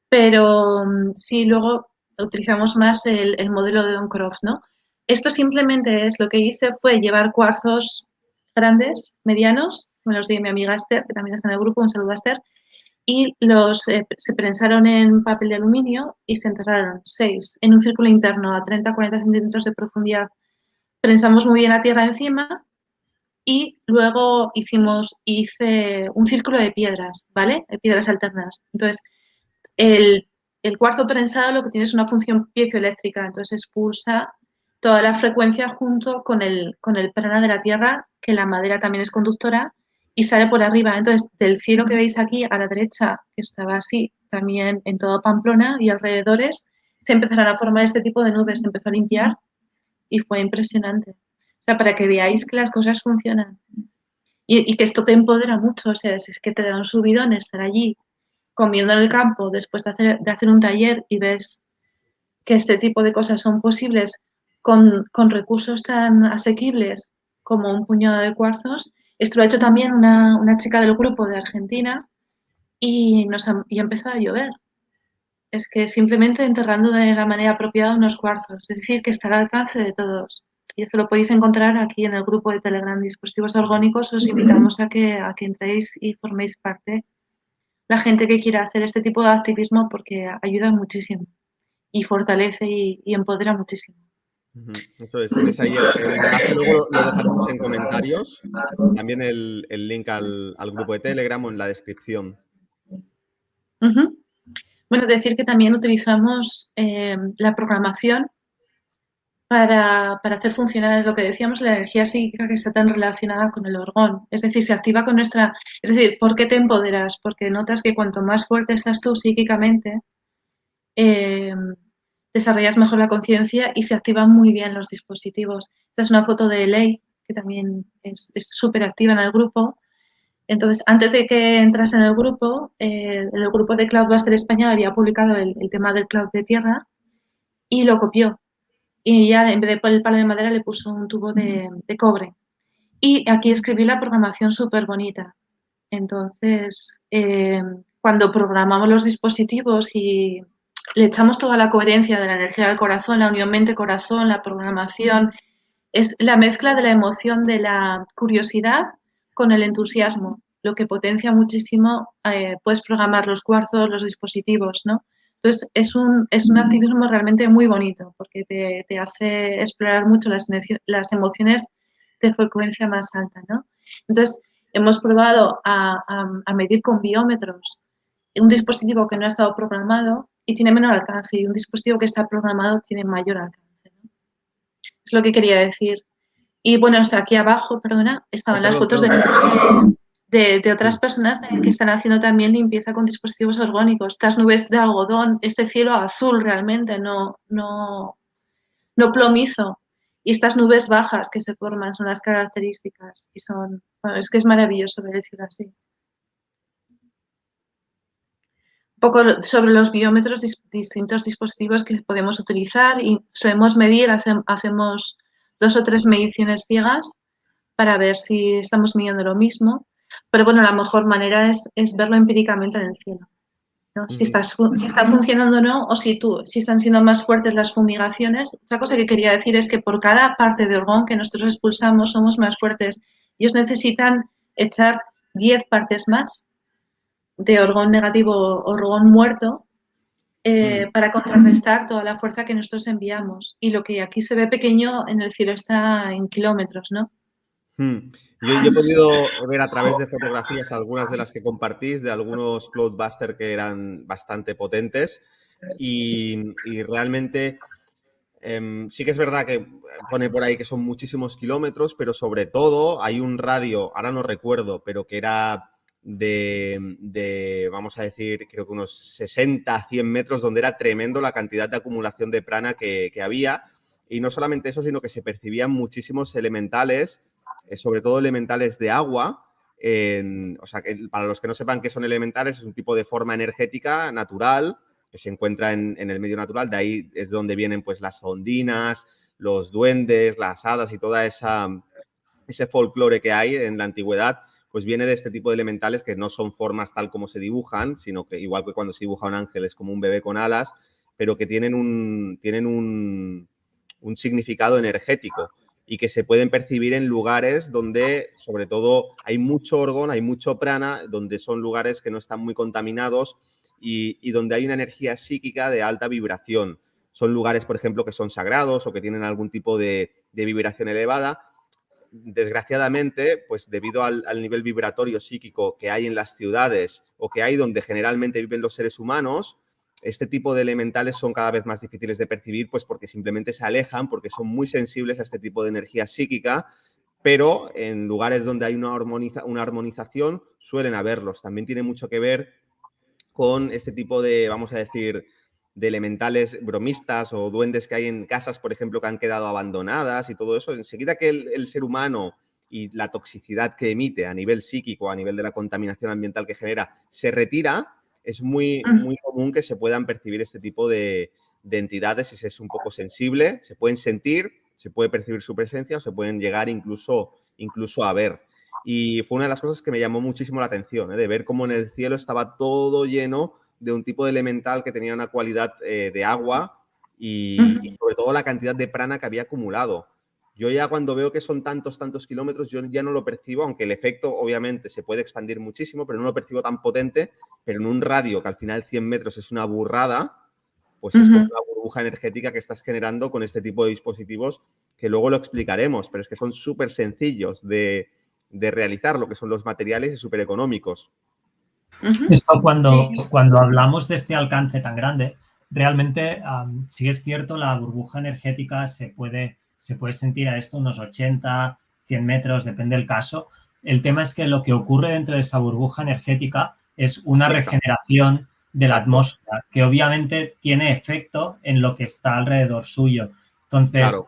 pero sí luego utilizamos más el modelo de Don Croft, ¿no? Esto simplemente es lo que hice fue llevar cuarzos grandes, medianos, me los di mi amiga Esther, que también está en el grupo, un saludo a Esther, y se prensaron en papel de aluminio y se enterraron 6 en un círculo interno a 30-40 centímetros de profundidad. Prensamos muy bien la tierra encima y luego hice un círculo de piedras, ¿vale? De piedras alternas. Entonces, el, el cuarzo prensado lo que tiene es una función piezoeléctrica, entonces expulsa toda la frecuencia junto con el prana de la tierra, que la madera también es conductora, y sale por arriba. Entonces, del cielo que veis aquí a la derecha, que estaba así, también en todo Pamplona y alrededores, se empezaron a formar este tipo de nubes, se empezó a limpiar y fue impresionante. O sea, para que veáis que las cosas funcionan. Y que esto te empodera mucho, o sea, es que te da un subidón estar allí comiendo en el campo después de hacer un taller y ves que este tipo de cosas son posibles con recursos tan asequibles como un puñado de cuarzos. Esto lo ha hecho también una chica del grupo de Argentina y ha empezado a llover. Es que simplemente enterrando de la manera apropiada unos cuarzos, es decir, que está al alcance de todos. Y esto lo podéis encontrar aquí en el grupo de Telegram Dispositivos Orgánicos. Os invitamos a que entréis y forméis parte la gente que quiera hacer este tipo de activismo porque ayuda muchísimo y fortalece y empodera muchísimo. Eso es, tenéis ahí el enlace, luego lo dejaremos en comentarios, también el link al grupo de Telegram o en la descripción. Bueno, decir que también utilizamos la programación para hacer funcionar lo que decíamos, la energía psíquica que está tan relacionada con el orgón. Es decir, se activa con nuestra... Es decir, ¿por qué te empoderas? Porque notas que cuanto más fuerte estás tú psíquicamente, desarrollas mejor la conciencia y se activan muy bien los dispositivos. Esta es una foto de Ley, que también es súper activa en el grupo. Entonces, antes de que entras en el grupo de Cloudbuster España había publicado el tema del cloud de tierra y lo copió. Y ya en vez de poner el palo de madera le puso un tubo de cobre. Y aquí escribí la programación súper bonita. Entonces, cuando programamos los dispositivos y le echamos toda la coherencia de la energía del corazón, la unión mente-corazón, la programación, es la mezcla de la emoción de la curiosidad con el entusiasmo, lo que potencia muchísimo, puedes programar los cuarzos, los dispositivos, ¿no? Entonces, es un activismo realmente muy bonito porque te hace explorar mucho las emociones de frecuencia más alta, ¿no? Entonces, hemos probado a medir con biómetros un dispositivo que no ha estado programado y tiene menor alcance y un dispositivo que está programado tiene mayor alcance, ¿no? Es lo que quería decir. Y bueno, hasta aquí abajo, perdona, estaban las fotos de otras personas que están haciendo también limpieza con dispositivos orgánicos. Estas nubes de algodón, este cielo azul realmente, no plomizo. Y estas nubes bajas que se forman son las características y son, bueno, es que es maravilloso ver el cielo así. Un poco sobre los biómetros, distintos dispositivos que podemos utilizar y solemos medir, hacemos 2 o 3 mediciones ciegas para ver si estamos midiendo lo mismo. Pero bueno, la mejor manera es verlo empíricamente en el cielo, ¿no? Si está funcionando o no, o si están siendo más fuertes las fumigaciones. Otra cosa que quería decir es que por cada parte de orgón que nosotros expulsamos somos más fuertes. Ellos necesitan echar 10 partes más de orgón negativo o orgón muerto para contrarrestar toda la fuerza que nosotros enviamos. Y lo que aquí se ve pequeño en el cielo está en kilómetros, ¿no? Yo he podido ver a través de fotografías algunas de las que compartís, de algunos Cloudbuster que eran bastante potentes y realmente sí que es verdad que pone por ahí que son muchísimos kilómetros, pero sobre todo hay un radio, ahora no recuerdo, pero que era vamos a decir, creo que unos 60, 100 metros, donde era tremendo la cantidad de acumulación de prana que había. Y no solamente eso, sino que se percibían muchísimos elementales, sobre todo elementales de agua. O sea, que para los que no sepan qué son elementales, es un tipo de forma energética natural que se encuentra en el medio natural. De ahí es donde vienen pues las ondinas, los duendes, las hadas y toda ese folclore que hay en la antigüedad, pues viene de este tipo de elementales que no son formas tal como se dibujan, sino que igual que cuando se dibuja un ángel es como un bebé con alas, pero que tienen un significado energético y que se pueden percibir en lugares donde, sobre todo, hay mucho orgón, hay mucho prana, donde son lugares que no están muy contaminados y donde hay una energía psíquica de alta vibración. Son lugares, por ejemplo, que son sagrados o que tienen algún tipo de vibración elevada. Desgraciadamente, pues debido al nivel vibratorio psíquico que hay en las ciudades o que hay donde generalmente viven los seres humanos, este tipo de elementales son cada vez más difíciles de percibir, pues porque simplemente se alejan, porque son muy sensibles a este tipo de energía psíquica, pero en lugares donde hay una armonización suelen haberlos. También tiene mucho que ver con este tipo de, vamos a decir, de elementales bromistas o duendes que hay en casas, por ejemplo, que han quedado abandonadas y todo eso. Enseguida que el ser humano y la toxicidad que emite a nivel psíquico, a nivel de la contaminación ambiental que genera, se retira, es muy, muy común que se puedan percibir este tipo de entidades si se es un poco sensible. Se pueden sentir, se puede percibir su presencia o se pueden llegar incluso a ver. Y fue una de las cosas que me llamó muchísimo la atención, de ver cómo en el cielo estaba todo lleno de un tipo de elemental que tenía una cualidad de agua y sobre todo la cantidad de prana que había acumulado. Yo ya cuando veo que son tantos kilómetros, yo ya no lo percibo, aunque el efecto obviamente se puede expandir muchísimo, pero no lo percibo tan potente, pero en un radio que al final 100 metros es una burrada, pues es como una burbuja energética que estás generando con este tipo de dispositivos que luego lo explicaremos, pero es que son súper sencillos de realizar, lo que son los materiales y súper económicos. Esto cuando hablamos de este alcance tan grande, realmente sí es cierto, la burbuja energética se puede sentir a esto unos 80, 100 metros, depende del caso. El tema es que lo que ocurre dentro de esa burbuja energética es una regeneración de la Exacto, atmósfera, que obviamente tiene efecto en lo que está alrededor suyo. Entonces, claro.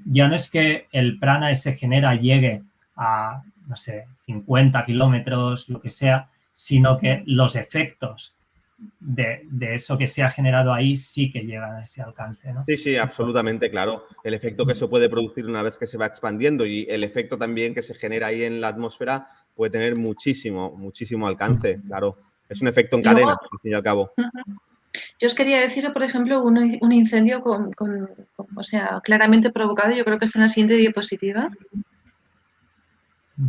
ya no es que el prana ese genera llegue a, no sé, 50 kilómetros, lo que sea, sino que los efectos de eso que se ha generado ahí sí que llegan a ese alcance, ¿no? Sí, sí, absolutamente, claro. El efecto que se puede producir una vez que se va expandiendo y el efecto también que se genera ahí en la atmósfera puede tener muchísimo, muchísimo alcance, claro. Es un efecto en Luego, cadena, al fin y al cabo. yo os quería decir, por ejemplo, un incendio o sea, claramente provocado. Yo creo que está en la siguiente diapositiva.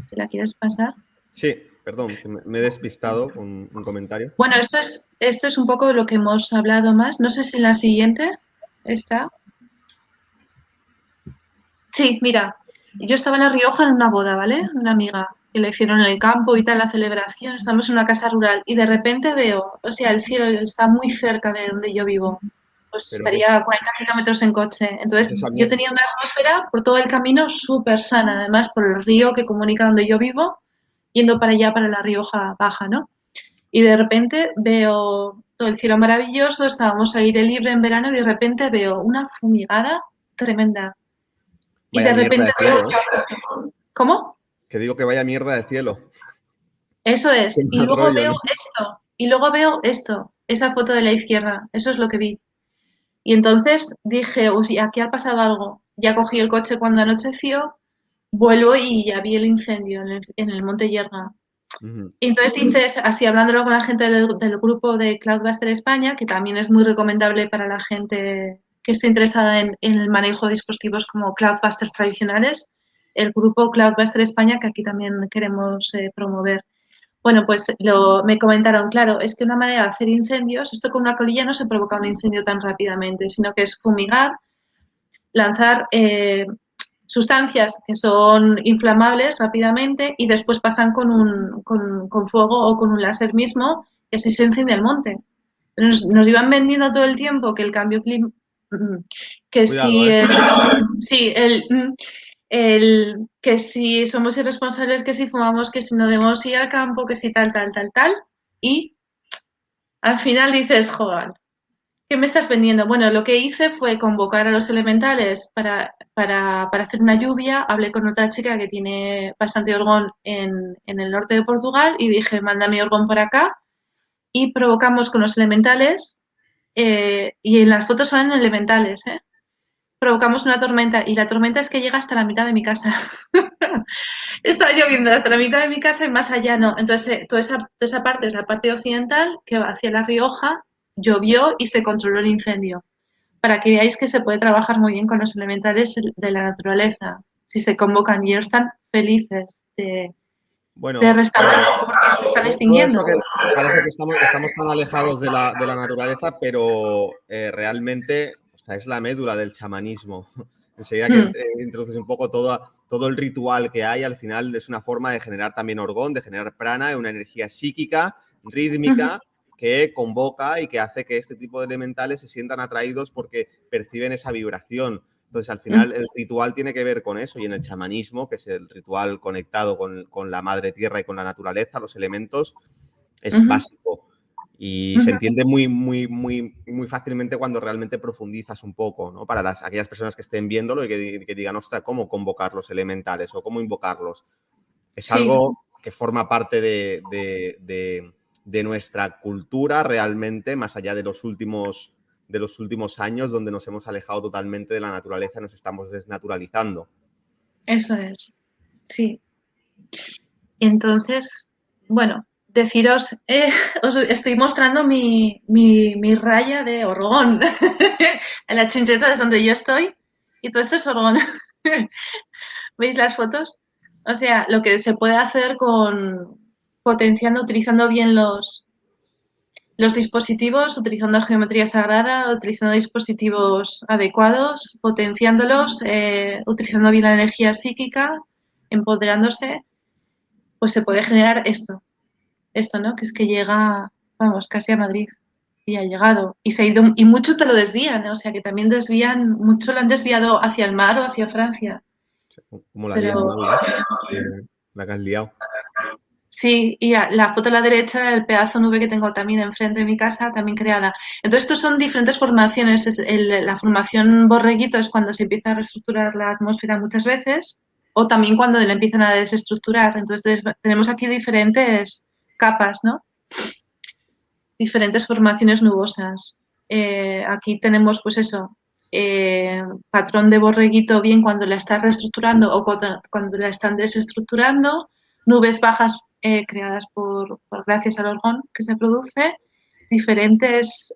¿Si la quieres pasar? Sí, perdón, que me he despistado con un comentario. Bueno, esto es un poco de lo que hemos hablado más. No sé si en la siguiente está. Sí, mira, yo estaba en La Rioja en una boda, ¿vale? Una amiga que le hicieron en el campo y tal la celebración. Estamos en una casa rural y de repente veo, o sea, el cielo está muy cerca de donde yo vivo. Pues Pero ¿qué estaría a 40 kilómetros en coche. es Entonces, esa yo mierda? tenía una atmósfera por todo el camino súper sana, además por el río que comunica donde yo vivo, yendo para allá, para La Rioja Baja, ¿no? Y de repente veo todo el cielo maravilloso, estábamos al aire libre en verano y de repente veo una fumigada tremenda. Y Vaya de mierda repente de veo... cielo, ¿eh? ¿Cómo? Que digo que vaya mierda de cielo. Eso Qué es. Y mal luego rollo, veo ¿no? esto. Y luego veo esto. Esa foto de la izquierda. Eso es lo que vi. Y entonces dije, uy, aquí ha pasado algo. Ya cogí el coche cuando anocheció, vuelvo y ya vi el incendio en el Monte Yerga. Ujú. Y entonces dices, así hablándolo con la gente del grupo de Cloudbuster España, que también es muy recomendable para la gente que esté interesada en el manejo de dispositivos como Cloudbuster tradicionales, el grupo Cloudbuster España, que aquí también queremos promover. Bueno, pues me comentaron, claro, es que una manera de hacer incendios, esto con una colilla no se provoca un incendio tan rápidamente, sino que es fumigar, lanzar sustancias que son inflamables rápidamente y después pasan con fuego o con un láser mismo y así se enciende el monte. Nos iban vendiendo todo el tiempo que el cambio climático, que Cuidado, si ¿eh? sí, que si somos irresponsables, que si fumamos, que si no debemos ir al campo, que si tal, tal, tal, tal. Y al final dices, joder, ¿qué me estás vendiendo? Bueno, lo que hice fue convocar a los elementales para hacer una lluvia. Hablé con otra chica que tiene bastante orgón en el norte de Portugal y dije, mándame orgón por acá. Y provocamos con los elementales, y en las fotos salen elementales, ¿eh? Provocamos una tormenta y la tormenta es que llega hasta la mitad de mi casa. Está lloviendo hasta la mitad de mi casa y más allá no. Entonces, toda esa parte es la parte occidental que va hacia La Rioja, llovió y se controló el incendio. Para que veáis que se puede trabajar muy bien con los elementales de la naturaleza. Si se convocan y ellos están felices de Bueno, restaurar porque se están todo extinguiendo. esto que parece que estamos tan alejados de la naturaleza, pero realmente, o sea, es la médula del chamanismo. Enseguida que Hmm. introduces un poco todo el ritual que hay, al final es una forma de generar también orgón, de generar prana, una energía psíquica, rítmica, que convoca y que hace que este tipo de elementales se sientan atraídos porque perciben esa vibración. Entonces, al final, el ritual tiene que ver con eso y en el chamanismo, que es el ritual conectado con la madre tierra y con la naturaleza, los elementos, es básico. Y se entiende muy fácilmente cuando realmente profundizas un poco, ¿no? Para aquellas personas que estén viéndolo y que digan, ostras, ¿cómo convocar los elementales o cómo invocarlos? Es Sí, algo que forma parte de nuestra cultura realmente, más allá de los últimos años, donde nos hemos alejado totalmente de la naturaleza, nos estamos desnaturalizando. eso es. Sí. Entonces, bueno, deciros, os estoy mostrando mi raya de orgón en la chincheta de donde yo estoy y todo esto es orgón. ¿Veis las fotos? O sea, lo que se puede hacer potenciando, utilizando bien los dispositivos, utilizando geometría sagrada, utilizando dispositivos adecuados, potenciándolos, utilizando bien la energía psíquica, empoderándose, pues se puede generar esto, ¿no? Que es que llega, vamos, casi a Madrid. y ha llegado. Y se ha ido, y mucho te lo desvían, ¿eh? O sea que también desvían, mucho lo han desviado hacia el mar o hacia Francia. Como la Pero lían, ¿no? La que has liado. sí, y la foto a la derecha, el pedazo de nube que tengo también enfrente de mi casa, también creada. Entonces, estos son diferentes formaciones. La formación borreguito es cuando se empieza a reestructurar la atmósfera muchas veces, o también cuando la empiezan a desestructurar. Entonces, tenemos aquí diferentes capas, ¿no? Diferentes formaciones nubosas. Aquí tenemos, pues eso, patrón de borreguito bien cuando la está reestructurando o cuando la están desestructurando, nubes bajas creadas gracias al orgón que se produce, diferentes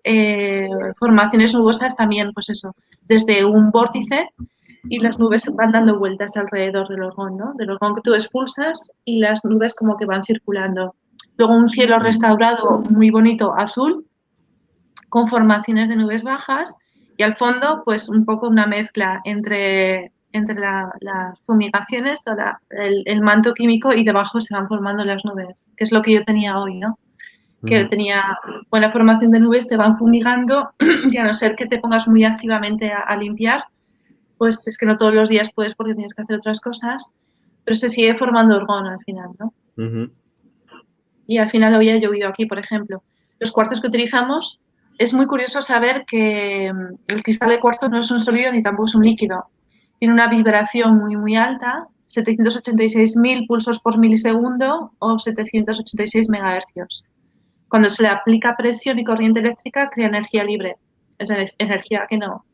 formaciones nubosas también, pues eso, desde un vórtice y las nubes van dando vueltas alrededor del orgón, ¿no? Del orgón que tú expulsas y las nubes como que van circulando. Luego un cielo restaurado muy bonito azul con formaciones de nubes bajas y al fondo pues un poco una mezcla entre las fumigaciones, el manto químico y debajo se van formando las nubes, que es lo que yo tenía hoy, ¿no? Que tenía buena formación de nubes, te van fumigando y a no ser que te pongas muy activamente a limpiar, pues es que no todos los días puedes porque tienes que hacer otras cosas, pero se sigue formando orgón al final, ¿no? Y al final hoy ha llovido aquí, por ejemplo. Los cuarzos que utilizamos, es muy curioso saber que el cristal de cuarzo no es un sólido ni tampoco es un líquido. Tiene una vibración muy, muy alta, 786.000 pulsos por milisegundo o 786 megahercios. Cuando se le aplica presión y corriente eléctrica, crea energía libre. Es energía que no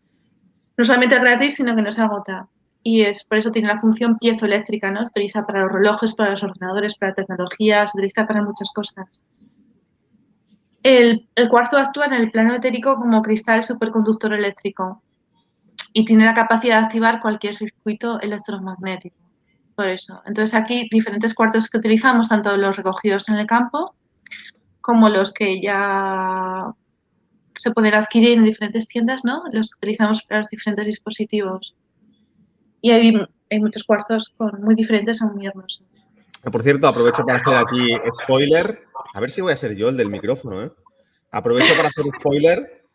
solamente es gratis, sino que no se agota. Y es por eso tiene la función piezoeléctrica, ¿no? Se utiliza para los relojes, para los ordenadores, para tecnología, se utiliza para muchas cosas. El cuarzo actúa en el plano etérico como cristal superconductor eléctrico y tiene la capacidad de activar cualquier circuito electromagnético. Por eso. Entonces aquí diferentes cuarzos que utilizamos, tanto los recogidos en el campo como los que ya se pueden adquirir en diferentes tiendas, ¿no? Los que utilizamos para los diferentes dispositivos. Y hay muchos cuarzos muy diferentes, son muy hermosos. Por cierto, aprovecho para hacer aquí spoiler. A ver si voy a ser yo el del micrófono, ¿eh? Aprovecho para hacer spoiler.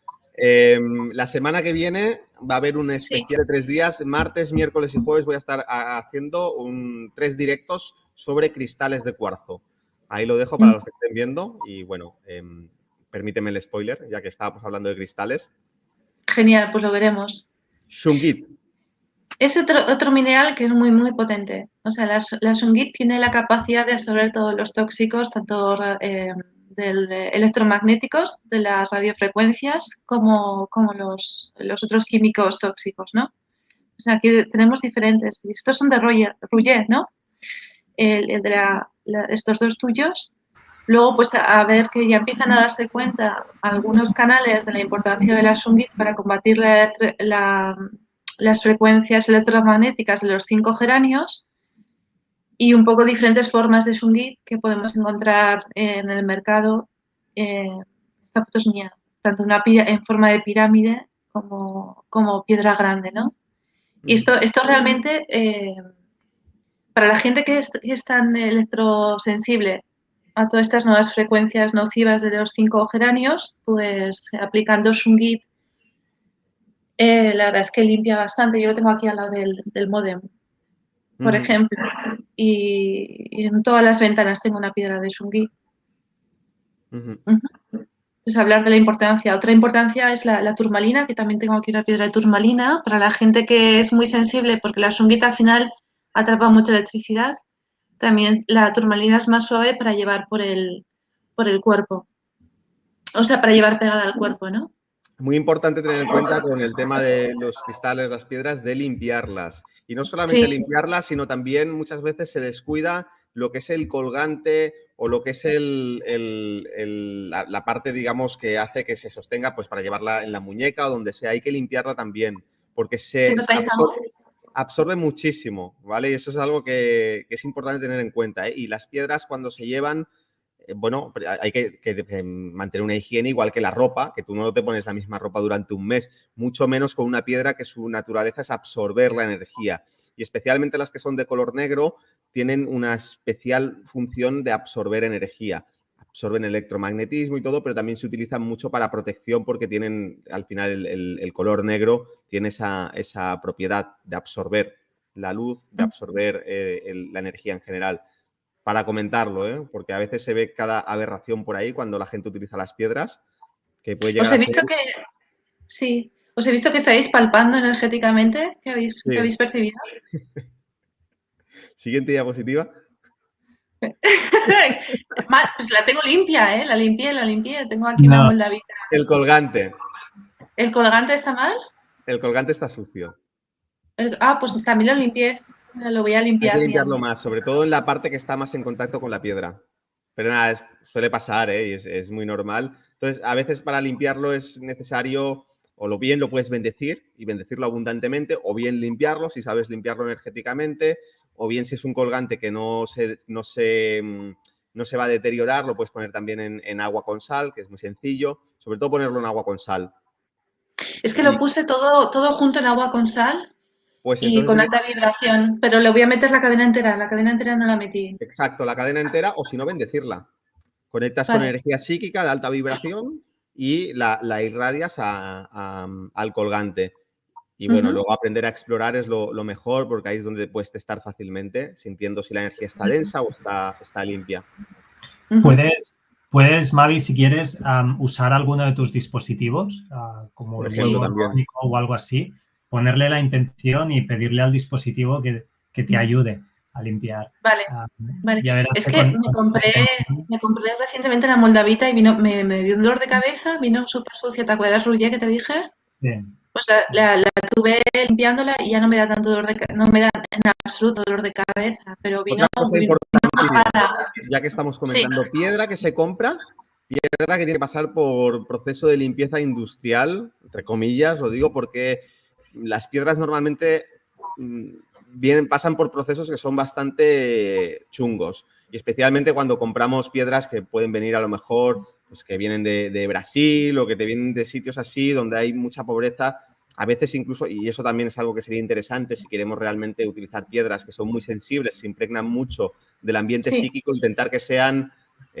La semana que viene va a haber un especial de 3 días. Martes, miércoles y jueves voy a estar haciendo 3 directos sobre cristales de cuarzo. Ahí lo dejo para los que estén viendo. Y bueno, permíteme el spoiler, ya que estábamos hablando de cristales. Genial, pues lo veremos. Shungite. Es otro mineral que es muy, muy potente. O sea, la shungite tiene la capacidad de absorber todos los tóxicos, tanto electromagnéticos, de las radiofrecuencias, como los otros químicos tóxicos, ¿no? O sea, aquí tenemos diferentes. Estos son de Rouget, ¿no? Estos dos tuyos. Luego, pues a ver que ya empiezan a darse cuenta algunos canales de la importancia de la shungite para combatir las frecuencias electromagnéticas de los 5 geranios y un poco diferentes formas de shungite que podemos encontrar en el mercado. Esta foto es mía, tanto en forma de pirámide como piedra grande, ¿no? Y esto realmente, para la gente que es tan electrosensible a todas estas nuevas frecuencias nocivas de los 5 geranios, pues aplicando shungite, la verdad es que limpia bastante. Yo lo tengo aquí al lado del módem, por ejemplo, y en todas las ventanas tengo una piedra de shungite. Entonces, hablar de la importancia. Otra importancia es la turmalina, que también tengo aquí una piedra de turmalina, para la gente que es muy sensible, porque la shungite al final atrapa mucha electricidad. También la turmalina es más suave para llevar por el cuerpo. O sea, para llevar pegada al cuerpo, ¿no? Muy importante tener en cuenta con el tema de los cristales, las piedras, de limpiarlas. Y no solamente limpiarlas, sino también muchas veces se descuida lo que es el colgante o lo que es la parte, digamos, que hace que se sostenga pues para llevarla en la muñeca o donde sea. Hay que limpiarla también, porque se absorbe muchísimo, ¿vale? Y eso es algo que es importante tener en cuenta, ¿eh? Y las piedras cuando se llevan, bueno, hay que mantener una higiene igual que la ropa, que tú no te pones la misma ropa durante un mes, mucho menos con una piedra que su naturaleza es absorber la energía. Y especialmente las que son de color negro tienen una especial función de absorber energía. absorben electromagnetismo y todo, pero también se utilizan mucho para protección porque tienen, al final, el color negro tiene esa propiedad de absorber la luz, de absorber la energía en general. Para comentarlo, ¿eh? Porque a veces se ve cada aberración por ahí cuando la gente utiliza las piedras, que puede llegar Os he a ser... visto que, sí, os he visto que estáis palpando energéticamente, que habéis percibido. Siguiente diapositiva. Pues la tengo limpia, ¿eh? La limpié. Tengo aquí una No, moldavita. El colgante. ¿El colgante está mal? El colgante está sucio. Pues también lo limpié. Lo voy a Hay que limpiar. limpiarlo más, sobre todo en la parte que está más en contacto con la piedra. Pero nada, suele pasar, ¿eh? Y es muy normal. Entonces, a veces para limpiarlo es necesario, o lo bien lo puedes bendecir y bendecirlo abundantemente, o bien limpiarlo si sabes limpiarlo energéticamente, o bien si es un colgante que no se va a deteriorar, lo puedes poner también en agua con sal, que es muy sencillo. Sobre todo ponerlo en agua con sal. Es que lo puse todo junto en agua con sal Pues y con entonces, alta vibración, pero le voy a meter la cadena entera. La cadena entera no la metí. exacto, la cadena entera, o si no, bendecirla. Conectas con Vale. energía psíquica de alta vibración y la irradias al colgante. Y bueno, luego aprender a explorar es lo mejor, porque ahí es donde puedes testar fácilmente, sintiendo si la energía está densa o está limpia. Puedes, Mavi, si quieres, usar alguno de tus dispositivos, como Por el ejemplo, huevo también. iónico o algo así, ponerle la intención y pedirle al dispositivo que te ayude a limpiar. Vale. Ya verás Es que me compré recientemente la moldavita y me dio un dolor de cabeza, vino súper sucia. ¿Te acuerdas, Ruye, que te dije? Sí. Pues la tuve limpiándola y ya no me da tanto dolor no me da en absoluto dolor de cabeza, pero vino Otra cosa importante, mojada. ya que estamos comentando, piedra que se compra, piedra que tiene que pasar por proceso de limpieza industrial, entre comillas, lo digo porque las piedras normalmente pasan por procesos que son bastante chungos, y especialmente cuando compramos piedras que pueden venir a lo mejor, pues que vienen de Brasil o que te vienen de sitios así donde hay mucha pobreza. A veces incluso, y eso también es algo que sería interesante si queremos realmente utilizar piedras que son muy sensibles, se impregnan mucho del ambiente psíquico, intentar que sean,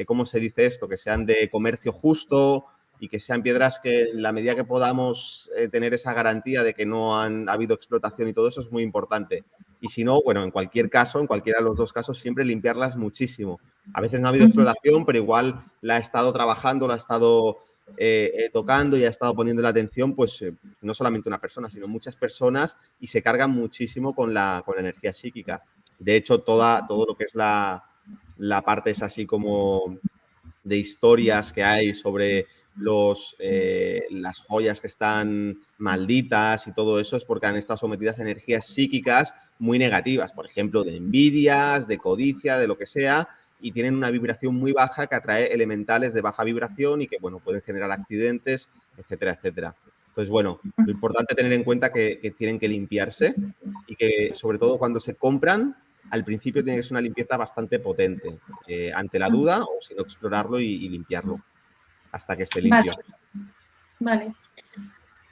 ¿cómo se dice esto? Que sean de comercio justo y que sean piedras que en la medida que podamos tener esa garantía de que no ha habido explotación y todo eso es muy importante. Y si no, bueno, en cualquier caso, en cualquiera de los dos casos, siempre limpiarlas muchísimo. A veces no ha habido explotación, pero igual la ha estado trabajando, la ha estado tocando y ha estado poniendo la atención, pues no solamente una persona, sino muchas personas, y se cargan muchísimo con la energía psíquica. De hecho, todo lo que es la parte es así como de historias que hay sobre las joyas que están malditas y todo eso es porque han estado sometidas a energías psíquicas muy negativas, por ejemplo, de envidias, de codicia, de lo que sea, y tienen una vibración muy baja que atrae elementales de baja vibración y que, bueno, pueden generar accidentes, etcétera, etcétera. Entonces, bueno, lo importante es tener en cuenta que tienen que limpiarse y que, sobre todo, cuando se compran, al principio tiene que ser una limpieza bastante potente, ante la duda, o si no, explorarlo y limpiarlo hasta que esté limpio. Vale.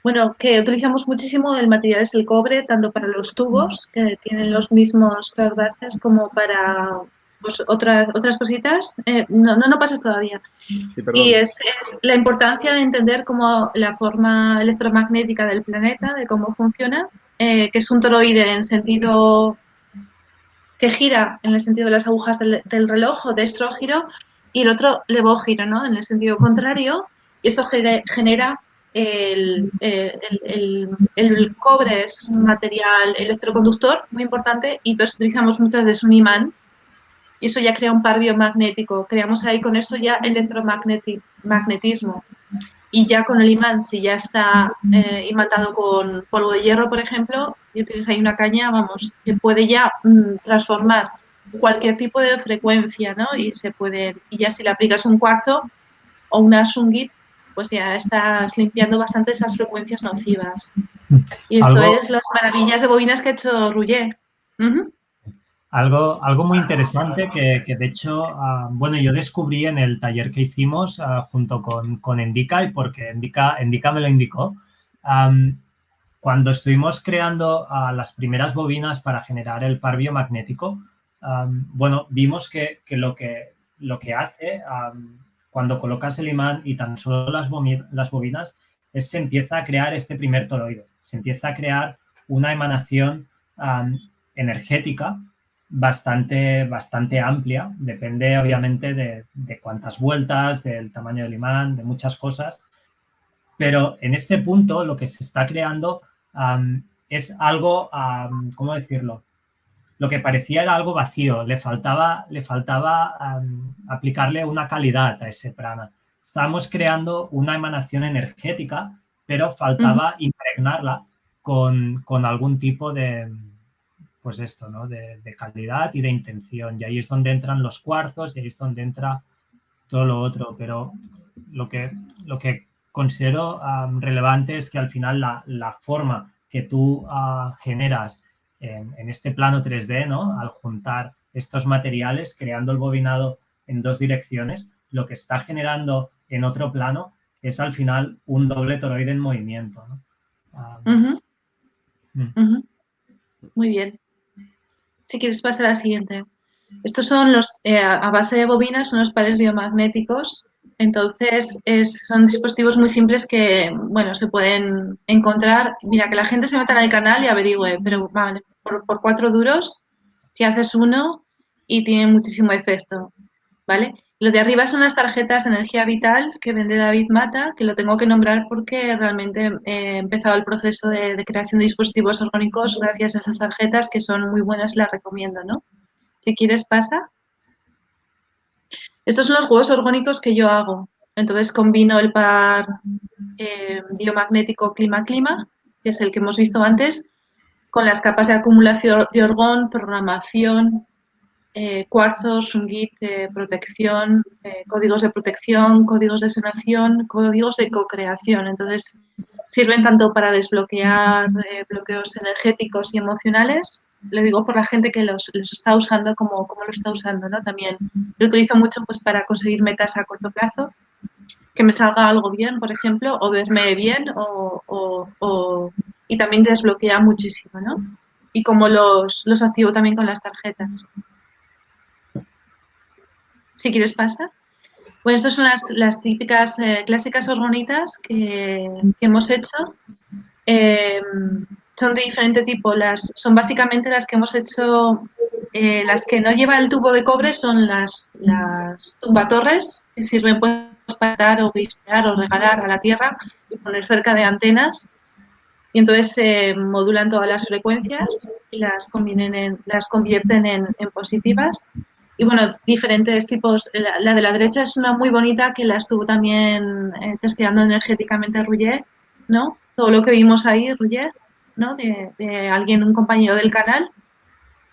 Bueno, que utilizamos muchísimo el material es el cobre, tanto para los tubos, que tienen los mismos cloudbusters, como para pues, otras cositas. No pases todavía. Sí, perdón. Y es la importancia de entender cómo la forma electromagnética del planeta, de cómo funciona, que es un toroide en sentido que gira en el sentido de las agujas del reloj o de estrógiro, y el otro levógiro, ¿no? En el sentido contrario, y esto genera el cobre es un material electroconductor muy importante y entonces utilizamos muchas veces un imán y eso ya crea un par biomagnético. Creamos ahí con eso ya electromagnetismo. Y ya con el imán, si ya está imantado con polvo de hierro, por ejemplo, y tienes ahí una caña, vamos, que puede ya transformar cualquier tipo de frecuencia, ¿no? Y ya si le aplicas un cuarzo o una shungit, pues ya estás limpiando bastante esas frecuencias nocivas. Y esto es las maravillas de bobinas que ha hecho Rouget. Algo muy interesante que de hecho, bueno, yo descubrí en el taller que hicimos junto con Endica, y porque Endica me lo indicó. Cuando estuvimos creando las primeras bobinas para generar el par biomagnético, bueno, vimos que lo que hace cuando colocas el imán y tan solo las bobinas, se empieza a crear este primer toroide. Se empieza a crear una emanación energética bastante amplia. Depende, obviamente, de cuántas vueltas, del tamaño del imán, de muchas cosas. Pero en este punto lo que se está creando es algo, ¿cómo decirlo? Lo que parecía era algo vacío, le faltaba aplicarle una calidad a ese prana. Estábamos creando una emanación energética, pero faltaba impregnarla con algún tipo de, pues esto, ¿no? De calidad y de intención. Y ahí es donde entran los cuarzos y ahí es donde entra todo lo otro. Pero lo que considero relevante es que al final la forma que tú generas en este plano 3D, ¿no? Al juntar estos materiales, creando el bobinado en dos direcciones, lo que está generando en otro plano es al final un doble toroide en movimiento, ¿no? Muy bien. Si quieres pasar a la siguiente. Estos son los, a base de bobinas, son los pares biomagnéticos. Entonces, son dispositivos muy simples que, bueno, se pueden encontrar. Mira, que la gente se meta en el canal y averigüe, pero vale, por 4 duros, si haces uno y tiene muchísimo efecto, ¿vale? Lo de arriba son las tarjetas de energía vital que vende David Mata, que lo tengo que nombrar porque realmente he empezado el proceso de creación de dispositivos orgánicos gracias a esas tarjetas que son muy buenas, las recomiendo, ¿no? Si quieres, pasa. Estos son los juegos orgánicos que yo hago. Entonces combino el par biomagnético clima-clima, que es el que hemos visto antes, con las capas de acumulación de orgón, programación, cuarzos, un git de protección, códigos de protección, códigos de sanación, códigos de co-creación. Entonces sirven tanto para desbloquear bloqueos energéticos y emocionales. Le digo por la gente que los está usando, como lo está usando, ¿no? También lo utilizo mucho pues, para conseguir metas a corto plazo, que me salga algo bien, por ejemplo, o verme bien, y también desbloquea muchísimo, ¿no? Y como los activo también con las tarjetas. Si quieres, pasa. Bueno, estas son las típicas clásicas orgonitas que hemos hecho. Son de diferente tipo. Son básicamente las que hemos hecho, las que no llevan el tubo de cobre son las tumbatorres, que sirven pues, para dar o guiar o regalar a la tierra y poner cerca de antenas. Y entonces se modulan todas las frecuencias y las convierten en positivas. Y bueno, diferentes tipos. La de la derecha es una muy bonita que la estuvo también testeando energéticamente Roger, ¿no? Todo lo que vimos ahí, Roger, ¿no? De alguien, un compañero del canal.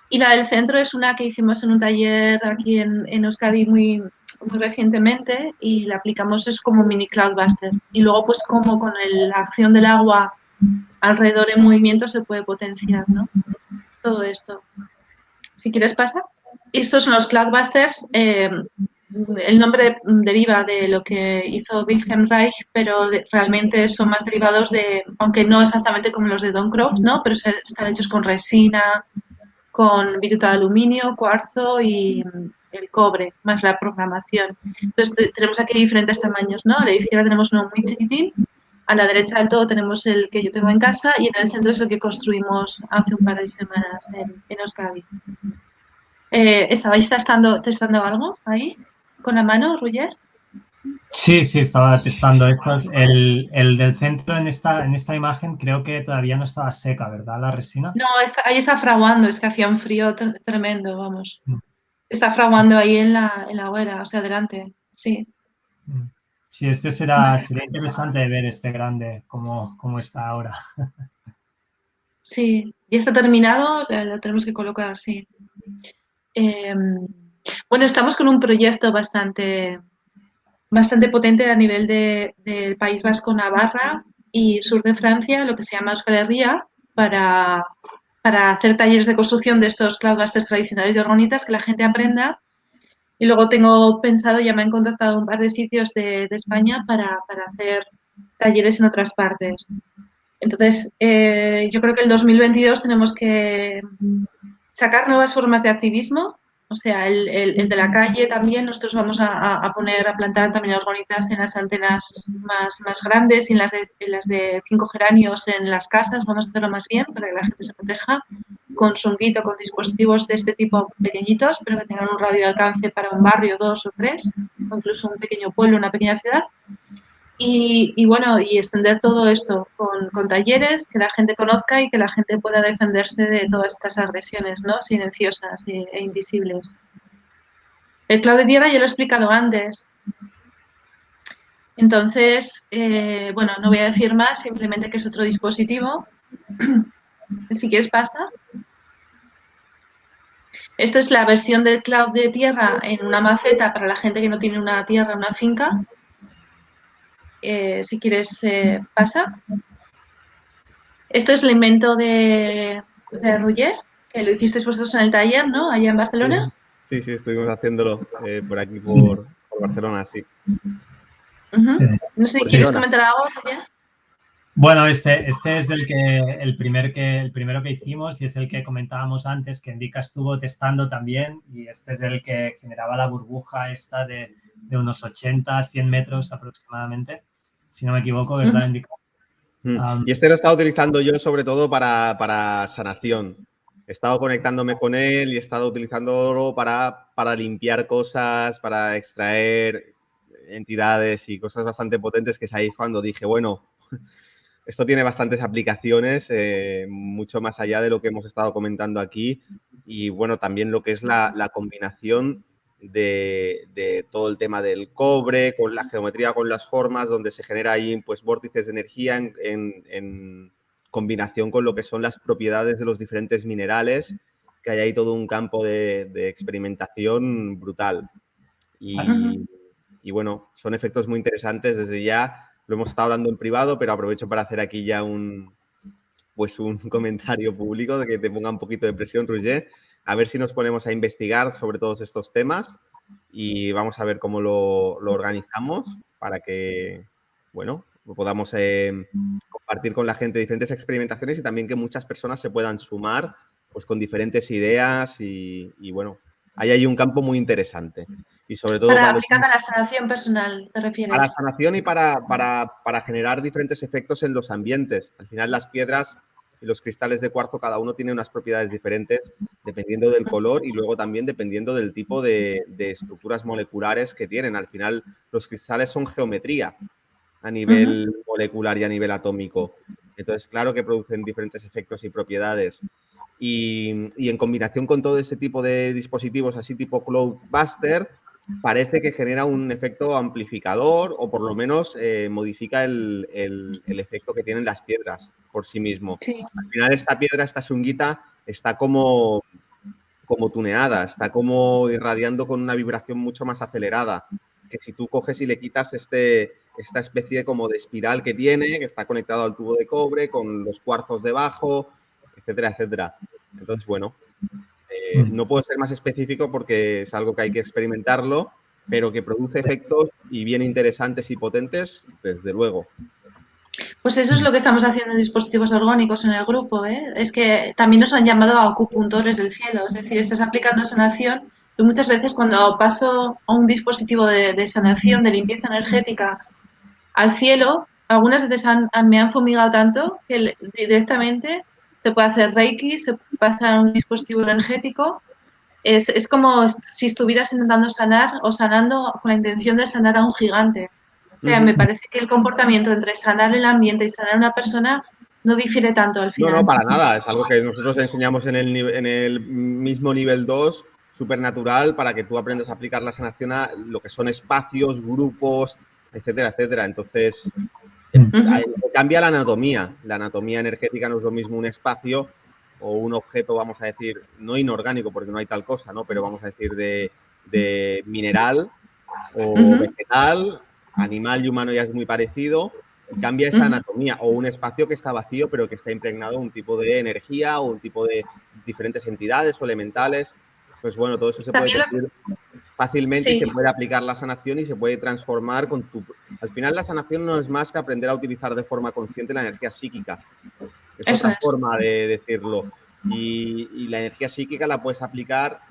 Y la del centro es una que hicimos en un taller aquí en Euskadi muy recientemente y la aplicamos, es como mini Cloudbuster. Y luego, pues, como con la acción del agua alrededor en movimiento se puede potenciar, ¿no? Todo esto. Si quieres, pasa. Estos son los Cloudbusters. El nombre deriva de lo que hizo Wilhelm Reich, pero realmente son más derivados de, aunque no exactamente como los de Doncroft, ¿no? Pero están hechos con resina, con viruta de aluminio, cuarzo y el cobre, más la programación. Entonces tenemos aquí diferentes tamaños, ¿no? A la izquierda tenemos uno muy chiquitín, a la derecha del todo tenemos el que yo tengo en casa y en el centro es el que construimos hace un par de semanas en Euskadi. ¿Estabais testando algo ahí con la mano, Roger? Sí, estaba testando estos. El del centro en esta imagen creo que todavía no estaba seca, ¿verdad? La resina. No, ahí está fraguando, es que hacía un frío tremendo, vamos. Está fraguando ahí en la hoguera, o sea, delante, sí. Sí, sería interesante de ver este grande, cómo está ahora. Sí, ya está terminado, lo tenemos que colocar, sí. Bueno, estamos con un proyecto bastante potente a nivel del País Vasco, Navarra y sur de Francia, lo que se llama Euskal Herria, para hacer talleres de construcción de estos cloudbusters tradicionales de orgonitas, que la gente aprenda. Y luego tengo pensado, ya me han contactado un par de sitios de España para hacer talleres en otras partes. Entonces, yo creo que el 2022 tenemos que sacar nuevas formas de activismo, O sea, el de la calle también, nosotros vamos a plantar también argonitas en las antenas más grandes y en las de 5 geranios en las casas, vamos a hacerlo más bien para que la gente se proteja con zumguito, con dispositivos de este tipo pequeñitos, pero que tengan un radio de alcance para un barrio, 2 o 3, o incluso un pequeño pueblo, una pequeña ciudad. Y bueno, y extender todo esto con talleres, que la gente conozca y que la gente pueda defenderse de todas estas agresiones, ¿no? Silenciosas e invisibles. El cloud de tierra ya lo he explicado antes. Entonces, bueno, no voy a decir más, simplemente que es otro dispositivo. Si quieres, pasa. Esta es la versión del cloud de tierra en una maceta para la gente que no tiene una tierra, una finca. Si quieres, pasa. Esto es el invento de Roger, que lo hicisteis vosotros en el taller, ¿no? Allá en Barcelona. Sí, estuvimos haciéndolo por aquí, por Barcelona, sí. Sí. No sé si quieres comentar algo, Roger. Bueno, este es el primero que hicimos y es el que comentábamos antes, que Indica estuvo testando también, y este es el que generaba la burbuja esta de unos 80 a 100 metros aproximadamente, si no me equivoco, ¿verdad, Indica? Y este lo he estado utilizando yo sobre todo para sanación. He estado conectándome con él y he estado utilizándolo para limpiar cosas, para extraer entidades y cosas bastante potentes, que es ahí cuando dije, bueno, esto tiene bastantes aplicaciones, mucho más allá de lo que hemos estado comentando aquí. Y bueno, también lo que es la combinación de todo el tema del cobre, con la geometría, con las formas, donde se genera ahí pues vórtices de energía en combinación con lo que son las propiedades de los diferentes minerales, que hay ahí todo un campo de experimentación brutal. Y bueno, son efectos muy interesantes. Desde ya lo hemos estado hablando en privado, pero aprovecho para hacer aquí ya un comentario público de que te ponga un poquito de presión, Roger. A ver si nos ponemos a investigar sobre todos estos temas y vamos a ver cómo lo organizamos para que, bueno, lo podamos compartir con la gente diferentes experimentaciones y también que muchas personas se puedan sumar pues con diferentes ideas y bueno, ahí hay un campo muy interesante. Y sobre todo para aplicar a la sanación personal, ¿te refieres? A la sanación y para generar diferentes efectos en los ambientes. Al final las piedras y los cristales de cuarzo, cada uno tiene unas propiedades diferentes dependiendo del color y luego también dependiendo del tipo de estructuras moleculares que tienen. Al final los cristales son geometría a nivel molecular y a nivel atómico. Entonces, claro que producen diferentes efectos y propiedades. Y en combinación con todo este tipo de dispositivos así tipo Cloudbuster, parece que genera un efecto amplificador o por lo menos modifica el efecto que tienen las piedras por sí mismo. Sí. Al final esta piedra, esta sunguita, está como tuneada, está como irradiando con una vibración mucho más acelerada, que si tú coges y le quitas esta especie como de espiral que tiene, que está conectado al tubo de cobre con los cuarzos debajo, etcétera, etcétera. Entonces, bueno, no puedo ser más específico porque es algo que hay que experimentarlo, pero que produce efectos y bien interesantes y potentes, desde luego. Pues eso es lo que estamos haciendo en dispositivos orgánicos en el grupo, ¿eh? Es que también nos han llamado acupuntores del cielo, es decir, estás aplicando sanación. Yo muchas veces cuando paso a un dispositivo de sanación, de limpieza energética al cielo, algunas veces me han fumigado tanto que directamente se puede hacer reiki, se pasa a un dispositivo energético. Es como si estuvieras intentando sanar o sanando con la intención de sanar a un gigante. O sea, me parece que el comportamiento entre sanar el ambiente y sanar a una persona no difiere tanto al final. No, para nada. Es algo que nosotros enseñamos en el mismo nivel 2, supernatural, para que tú aprendas a aplicar la sanación a lo que son espacios, grupos, etcétera, etcétera. Entonces, cambia la anatomía. La anatomía energética no es lo mismo un espacio o un objeto, vamos a decir, no inorgánico, porque no hay tal cosa, ¿no? Pero vamos a decir de mineral o vegetal, animal y humano ya es muy parecido. Y cambia esa anatomía, o un espacio que está vacío pero que está impregnado de un tipo de energía o un tipo de diferentes entidades o elementales. Pues bueno, todo eso se puede conseguir fácilmente y se puede aplicar la sanación y se puede transformar con tu... Al final la sanación no es más que aprender a utilizar de forma consciente la energía psíquica. Es otra forma de decirlo. Y la energía psíquica la puedes aplicar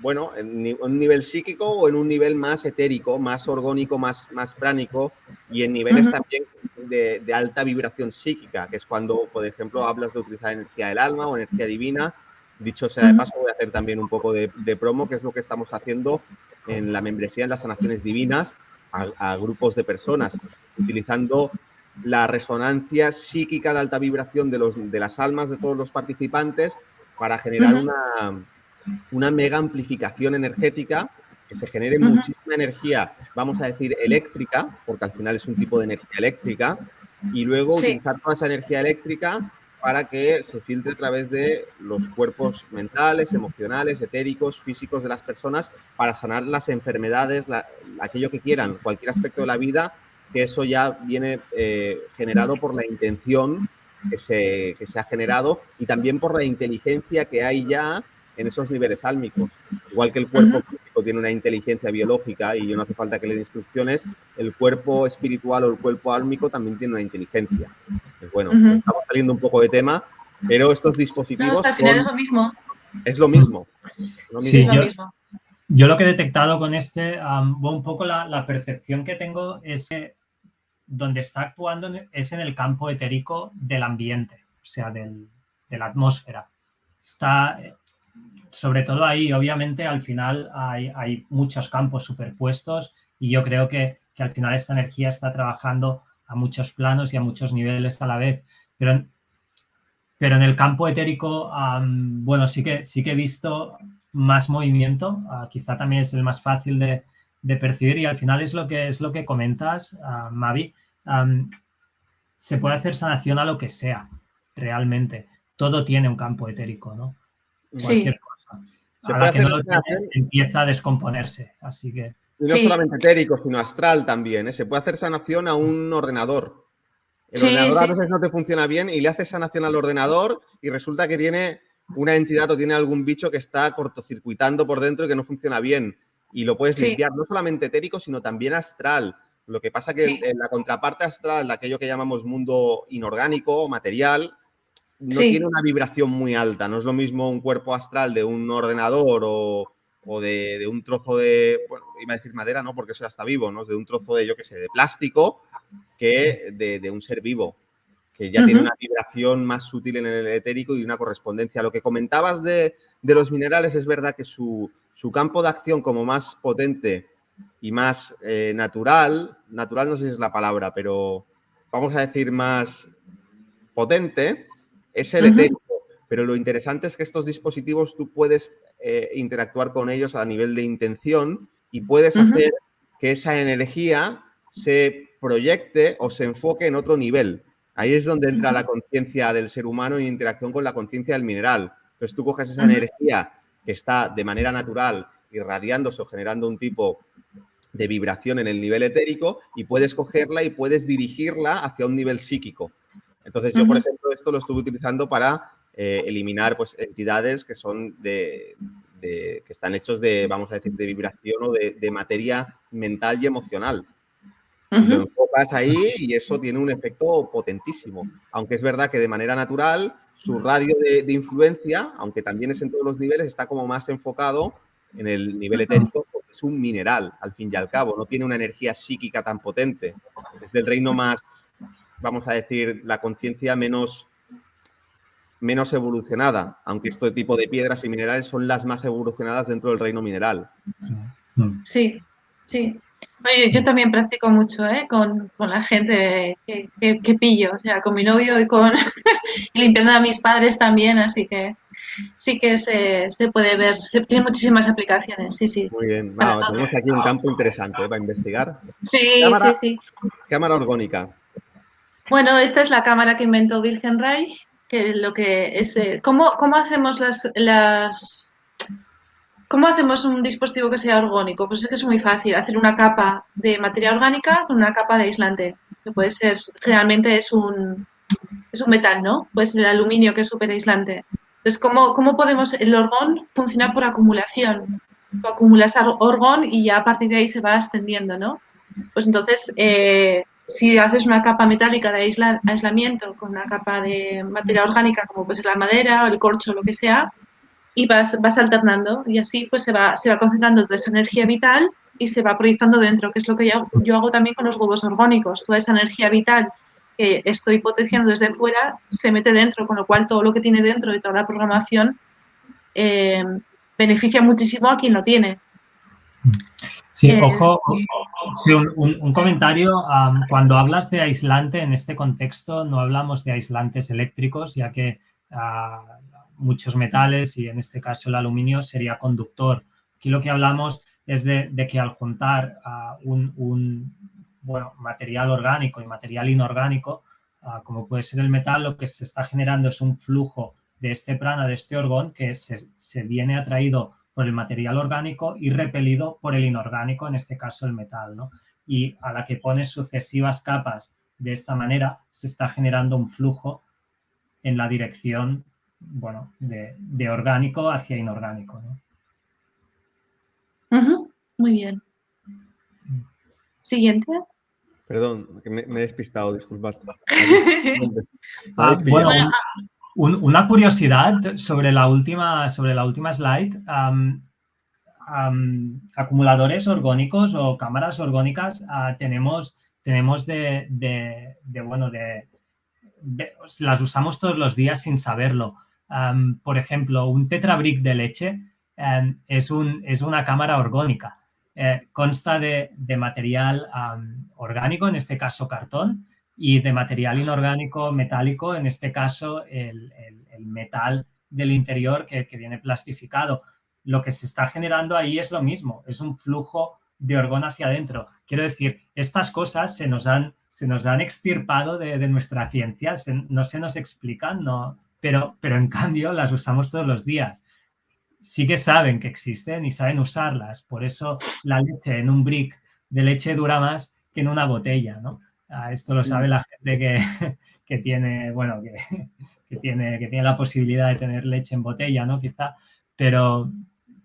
bueno, en un nivel psíquico o en un nivel más etérico, más orgónico, más pránico, y en niveles también de alta vibración psíquica, que es cuando, por ejemplo, hablas de utilizar energía del alma o energía divina. Dicho sea de paso, voy a hacer también un poco de promo, que es lo que estamos haciendo en la membresía en las sanaciones divinas a grupos de personas, utilizando la resonancia psíquica de alta vibración de las almas de todos los participantes para generar una mega amplificación energética, que se genere muchísima energía, vamos a decir, eléctrica, porque al final es un tipo de energía eléctrica, y luego utilizar toda esa energía eléctrica para que se filtre a través de los cuerpos mentales, emocionales, etéricos, físicos de las personas, para sanar las enfermedades, aquello que quieran, cualquier aspecto de la vida, que eso ya viene generado por la intención que se ha generado y también por la inteligencia que hay ya en esos niveles álmicos. Igual que el cuerpo físico tiene una inteligencia biológica y no hace falta que le dé instrucciones, el cuerpo espiritual o el cuerpo álmico también tiene una inteligencia. Pues bueno, estamos saliendo un poco de tema, pero estos dispositivos... No, al final es lo mismo. Es lo mismo. Sí, yo lo que he detectado con un poco la percepción que tengo es que donde está actuando es en el campo etérico del ambiente, o sea, de la atmósfera. Está, sobre todo ahí, obviamente, al final hay muchos campos superpuestos y yo creo que al final esta energía está trabajando a muchos planos y a muchos niveles a la vez. Pero en el campo etérico, bueno, sí que he visto más movimiento, quizá también es el más fácil de percibir y al final es lo que comentas, Mavi. Se puede hacer sanación a lo que sea, realmente. Todo tiene un campo etérico, ¿no? Cualquier cosa. Se A puede la que hacer no lo tiene, empieza a descomponerse, así que... Y no solamente etérico, sino astral también, ¿eh? Se puede hacer sanación a un ordenador. El ordenador a veces no te funciona bien y le haces sanación al ordenador y resulta que tiene una entidad o tiene algún bicho que está cortocircuitando por dentro y que no funciona bien. Y lo puedes limpiar, no solamente etérico, sino también astral. Lo que pasa que en la contraparte astral de aquello que llamamos mundo inorgánico, material, no tiene una vibración muy alta. No es lo mismo un cuerpo astral de un ordenador o de un trozo de, bueno, iba a decir madera, no, porque eso ya está vivo, ¿no? De un trozo de, yo qué sé, de plástico, que de un ser vivo, que ya tiene una vibración más sutil en el etérico y una correspondencia. Lo que comentabas de los minerales, es verdad que su campo de acción como más potente y más natural no sé si es la palabra, pero vamos a decir más potente, es el etérico. Pero lo interesante es que estos dispositivos tú puedes interactuar con ellos a nivel de intención y puedes hacer que esa energía se proyecte o se enfoque en otro nivel. Ahí es donde entra la conciencia del ser humano en interacción con la conciencia del mineral. Entonces tú coges esa energía que está de manera natural irradiándose o generando un tipo de vibración en el nivel etérico y puedes cogerla y puedes dirigirla hacia un nivel psíquico. Entonces yo, por ejemplo, esto lo estuve utilizando para eliminar pues, entidades que son que están hechos de, vamos a decir, de vibración o de materia mental y emocional. Y lo enfocas ahí y eso tiene un efecto potentísimo. Aunque es verdad que de manera natural su radio de influencia, aunque también es en todos los niveles, está como más enfocado en el nivel etérico porque es un mineral, al fin y al cabo. No tiene una energía psíquica tan potente. Es del reino más, vamos a decir, la conciencia menos evolucionada, aunque este tipo de piedras y minerales son las más evolucionadas dentro del reino mineral. Sí, sí. Oye, yo también practico mucho con la gente que pillo, o sea, con mi novio y limpiando a mis padres también, así que sí que se puede ver, tiene muchísimas aplicaciones, sí. Muy bien, vamos, tenemos aquí un campo interesante para investigar. Sí. Cámara orgónica. Bueno, esta es la cámara que inventó Wilhelm Reich, que lo que es, ¿cómo hacemos ¿Cómo hacemos un dispositivo que sea orgánico? Pues es que es muy fácil, hacer una capa de materia orgánica con una capa de aislante, que puede ser, generalmente es un metal, ¿no? Puede ser el aluminio, que es súper aislante. Entonces, ¿cómo podemos? El orgón funciona por acumulación. Tú acumulas orgón y ya a partir de ahí se va extendiendo, ¿no? Pues entonces, si haces una capa metálica de aislamiento con una capa de materia orgánica, como puede ser la madera o el corcho o lo que sea, y vas alternando y así pues se va concentrando toda esa energía vital y se va proyectando dentro, que es lo que yo hago también con los huevos orgónicos. Toda esa energía vital que estoy potenciando desde fuera se mete dentro, con lo cual todo lo que tiene dentro y toda la programación beneficia muchísimo a quien lo tiene. Sí, ojo, sí, un comentario. Cuando hablas de aislante en este contexto, no hablamos de aislantes eléctricos, ya que muchos metales, y en este caso el aluminio, sería conductor. Aquí lo que hablamos es de que al juntar bueno, material orgánico y material inorgánico, como puede ser el metal, lo que se está generando es un flujo de este prana, de este orgón, que se viene atraído por el material orgánico y repelido por el inorgánico, en este caso el metal, ¿no? Y a la que pones sucesivas capas de esta manera, se está generando un flujo en la dirección, bueno, de orgánico hacia inorgánico, ¿no? Muy bien. Siguiente. Perdón, que me he despistado, disculpad. Bueno, una curiosidad sobre la última slide. Acumuladores orgónicos o cámaras orgánicas tenemos las usamos todos los días sin saberlo. Por ejemplo, un tetrabric de leche es una cámara orgánica. Consta de material orgánico, en este caso cartón, y de material inorgánico metálico, en este caso el metal del interior que viene plastificado. Lo que se está generando ahí es lo mismo, es un flujo de orgón hacia adentro. Quiero decir, estas cosas se nos han extirpado de nuestra ciencia, no se nos explican, no, pero en cambio las usamos todos los días. Sí que saben que existen y saben usarlas, por eso la leche en un brick de leche dura más que en una botella, ¿no? Esto lo sabe la gente que tiene, bueno, que tiene la posibilidad de tener leche en botella, ¿no? Quizá, pero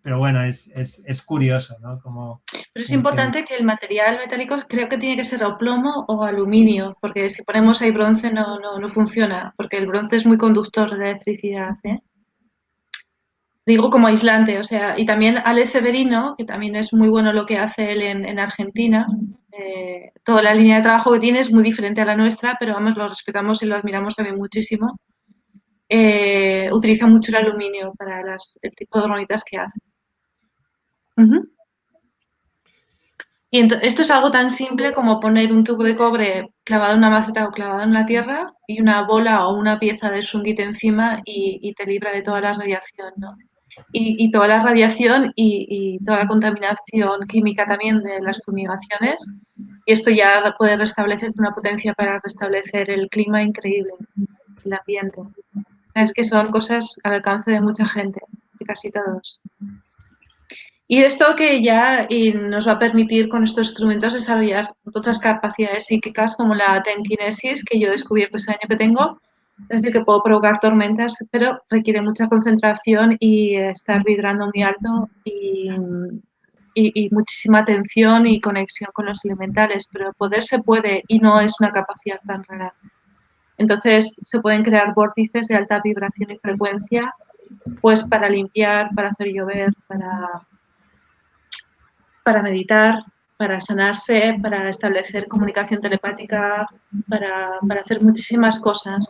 bueno, es curioso, ¿no? Pero es importante que el material metálico creo que tiene que ser o plomo o aluminio, porque si ponemos ahí bronce no funciona, porque el bronce es muy conductor de la electricidad, ¿eh? Digo como aislante, o sea, y también Alex Severino, que también es muy bueno lo que hace él en Argentina. Toda la línea de trabajo que tiene es muy diferente a la nuestra, pero vamos, lo respetamos y lo admiramos también muchísimo. Utiliza mucho el aluminio para el tipo de hormonitas que hace. Y esto es algo tan simple como poner un tubo de cobre clavado en una maceta o clavado en la tierra y una bola o una pieza de shungite encima y te libra de toda la radiación, ¿no? Y toda la radiación y toda la contaminación química también de las fumigaciones. Y esto ya puede restablecer una potencia para restablecer el clima increíble, el ambiente. Es que son cosas al alcance de mucha gente, de casi todos. Y esto que ya nos va a permitir con estos instrumentos desarrollar otras capacidades psíquicas como la tenkinesis, que yo he descubierto ese año que tengo. Es decir, que puedo provocar tormentas, pero requiere mucha concentración y estar vibrando muy alto y muchísima atención y conexión con los elementales. Pero poder se puede y no es una capacidad tan rara. Entonces se pueden crear vórtices de alta vibración y frecuencia, pues para limpiar, para hacer llover, para meditar, para sanarse, para establecer comunicación telepática, para hacer muchísimas cosas.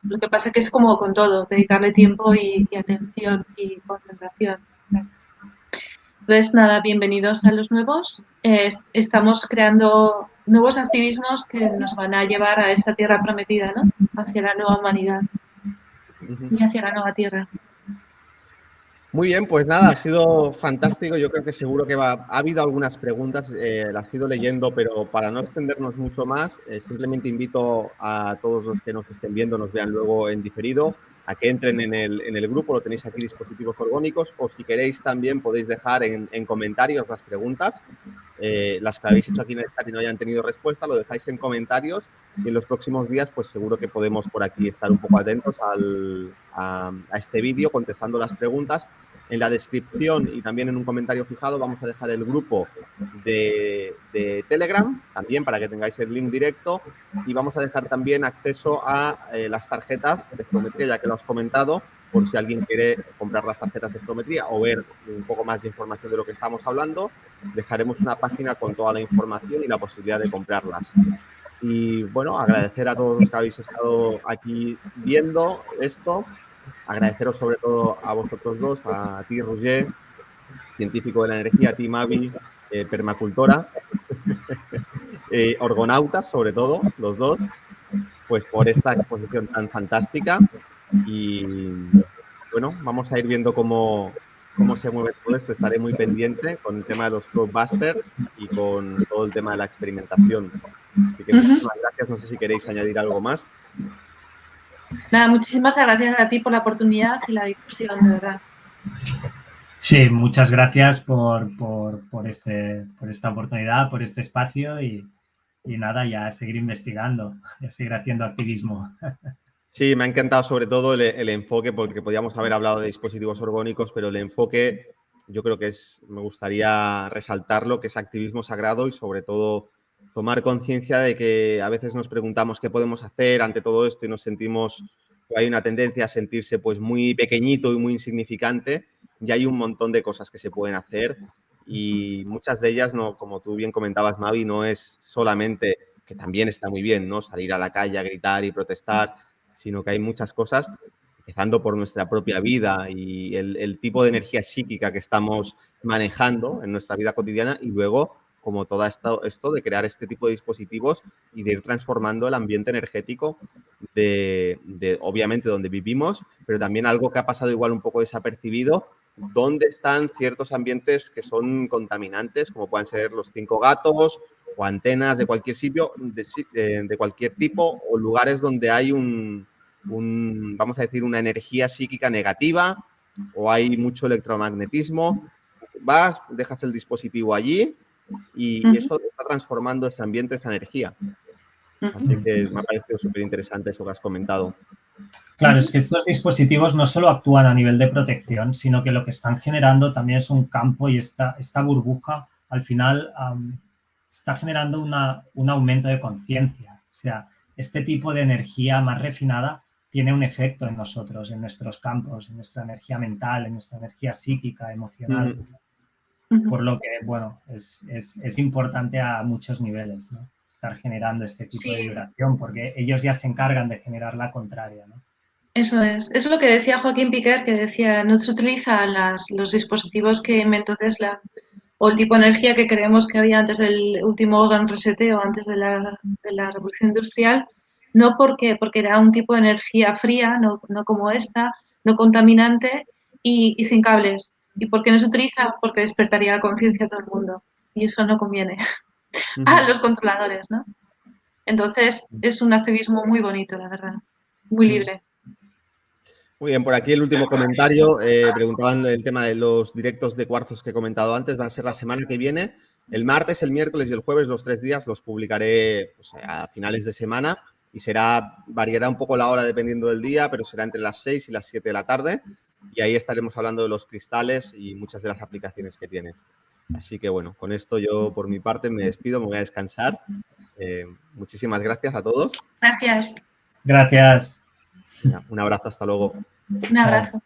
Lo que pasa es que es como con todo, dedicarle tiempo y atención y concentración. Entonces, nada, bienvenidos a los nuevos. Estamos creando nuevos activismos que nos van a llevar a esa tierra prometida, ¿no? Hacia la nueva humanidad y hacia la nueva tierra. Muy bien, pues nada, ha sido fantástico. Yo creo que seguro que ha habido algunas preguntas, las he ido leyendo, pero para no extendernos mucho más, simplemente invito a todos los que nos estén viendo, nos vean luego en diferido, a que entren en el grupo, lo tenéis aquí, dispositivos orgónicos, o si queréis también podéis dejar en comentarios las preguntas, las que habéis hecho aquí en el chat y no hayan tenido respuesta, lo dejáis en comentarios y en los próximos días pues seguro que podemos por aquí estar un poco atentos a este vídeo contestando las preguntas. En la descripción y también en un comentario fijado vamos a dejar el grupo de Telegram, también para que tengáis el link directo, y vamos a dejar también acceso a las tarjetas de geometría, ya que lo has comentado, por si alguien quiere comprar las tarjetas de geometría o ver un poco más de información de lo que estamos hablando. Dejaremos una página con toda la información y la posibilidad de comprarlas. Y bueno, agradecer a todos los que habéis estado aquí viendo esto. Agradeceros sobre todo a vosotros dos, a ti, Roger, científico de la energía, a ti, Mavi, permacultora, orgonautas, sobre todo, los dos, pues por esta exposición tan fantástica. Y bueno, vamos a ir viendo cómo se mueve todo esto. Estaré muy pendiente con el tema de los Cloudbusters y con todo el tema de la experimentación. Así que muchísimas gracias. No sé si queréis añadir algo más. Nada, muchísimas gracias a ti por la oportunidad y la difusión, de verdad. Sí, muchas gracias por esta oportunidad, por este espacio y nada, ya seguir investigando, ya seguir haciendo activismo. Sí, me ha encantado sobre todo el enfoque, porque podíamos haber hablado de dispositivos orgónicos, pero el enfoque yo creo que me gustaría resaltarlo, que es activismo sagrado y sobre todo tomar conciencia de que a veces nos preguntamos qué podemos hacer ante todo esto y nos sentimos, hay una tendencia a sentirse pues muy pequeñito y muy insignificante, y hay un montón de cosas que se pueden hacer y muchas de ellas, no, como tú bien comentabas, Mavi, no es solamente, que también está muy bien, ¿no? Salir a la calle a gritar y protestar, sino que hay muchas cosas, empezando por nuestra propia vida y el tipo de energía psíquica que estamos manejando en nuestra vida cotidiana y luego como todo esto de crear este tipo de dispositivos y de ir transformando el ambiente energético de obviamente donde vivimos, pero también algo que ha pasado igual un poco desapercibido, dónde están ciertos ambientes que son contaminantes, como pueden ser los 5 gatos o antenas de cualquier sitio, de cualquier tipo, o lugares donde hay vamos a decir, una energía psíquica negativa o hay mucho electromagnetismo. Vas, dejas el dispositivo allí y eso está transformando ese ambiente, esa energía. Así que me ha parecido súper interesante eso que has comentado. Claro, es que estos dispositivos no solo actúan a nivel de protección, sino que lo que están generando también es un campo y esta burbuja al final está generando un aumento de conciencia. O sea, este tipo de energía más refinada tiene un efecto en nosotros, en nuestros campos, en nuestra energía mental, en nuestra energía psíquica, emocional. Por lo que, bueno, es importante a muchos niveles, ¿no? Estar generando este tipo de vibración, porque ellos ya se encargan de generar la contraria, ¿no? Eso es lo que decía Joaquín Piquer, que decía, no se utilizan los dispositivos que inventó Tesla o el tipo de energía que creemos que había antes del último gran reseteo, antes de la revolución industrial, no porque era un tipo de energía fría, no como esta, no contaminante y sin cables. ¿Y por qué no se utiliza? Porque despertaría la conciencia a todo el mundo. Y eso no conviene a los controladores, ¿no? Entonces, es un activismo muy bonito, la verdad. Muy libre. Muy bien, por aquí el último comentario. Preguntaban el tema de los directos de cuarzos que he comentado antes. Van a ser la semana que viene. El martes, el miércoles y el jueves, los 3 días, los publicaré pues, a finales de semana y variará un poco la hora dependiendo del día, pero será entre las 6 y las 7 de la tarde. Y ahí estaremos hablando de los cristales y muchas de las aplicaciones que tienen. Así que bueno, con esto yo por mi parte me despido, me voy a descansar. Muchísimas gracias a todos. Gracias. Gracias. Un abrazo, hasta luego. Un abrazo.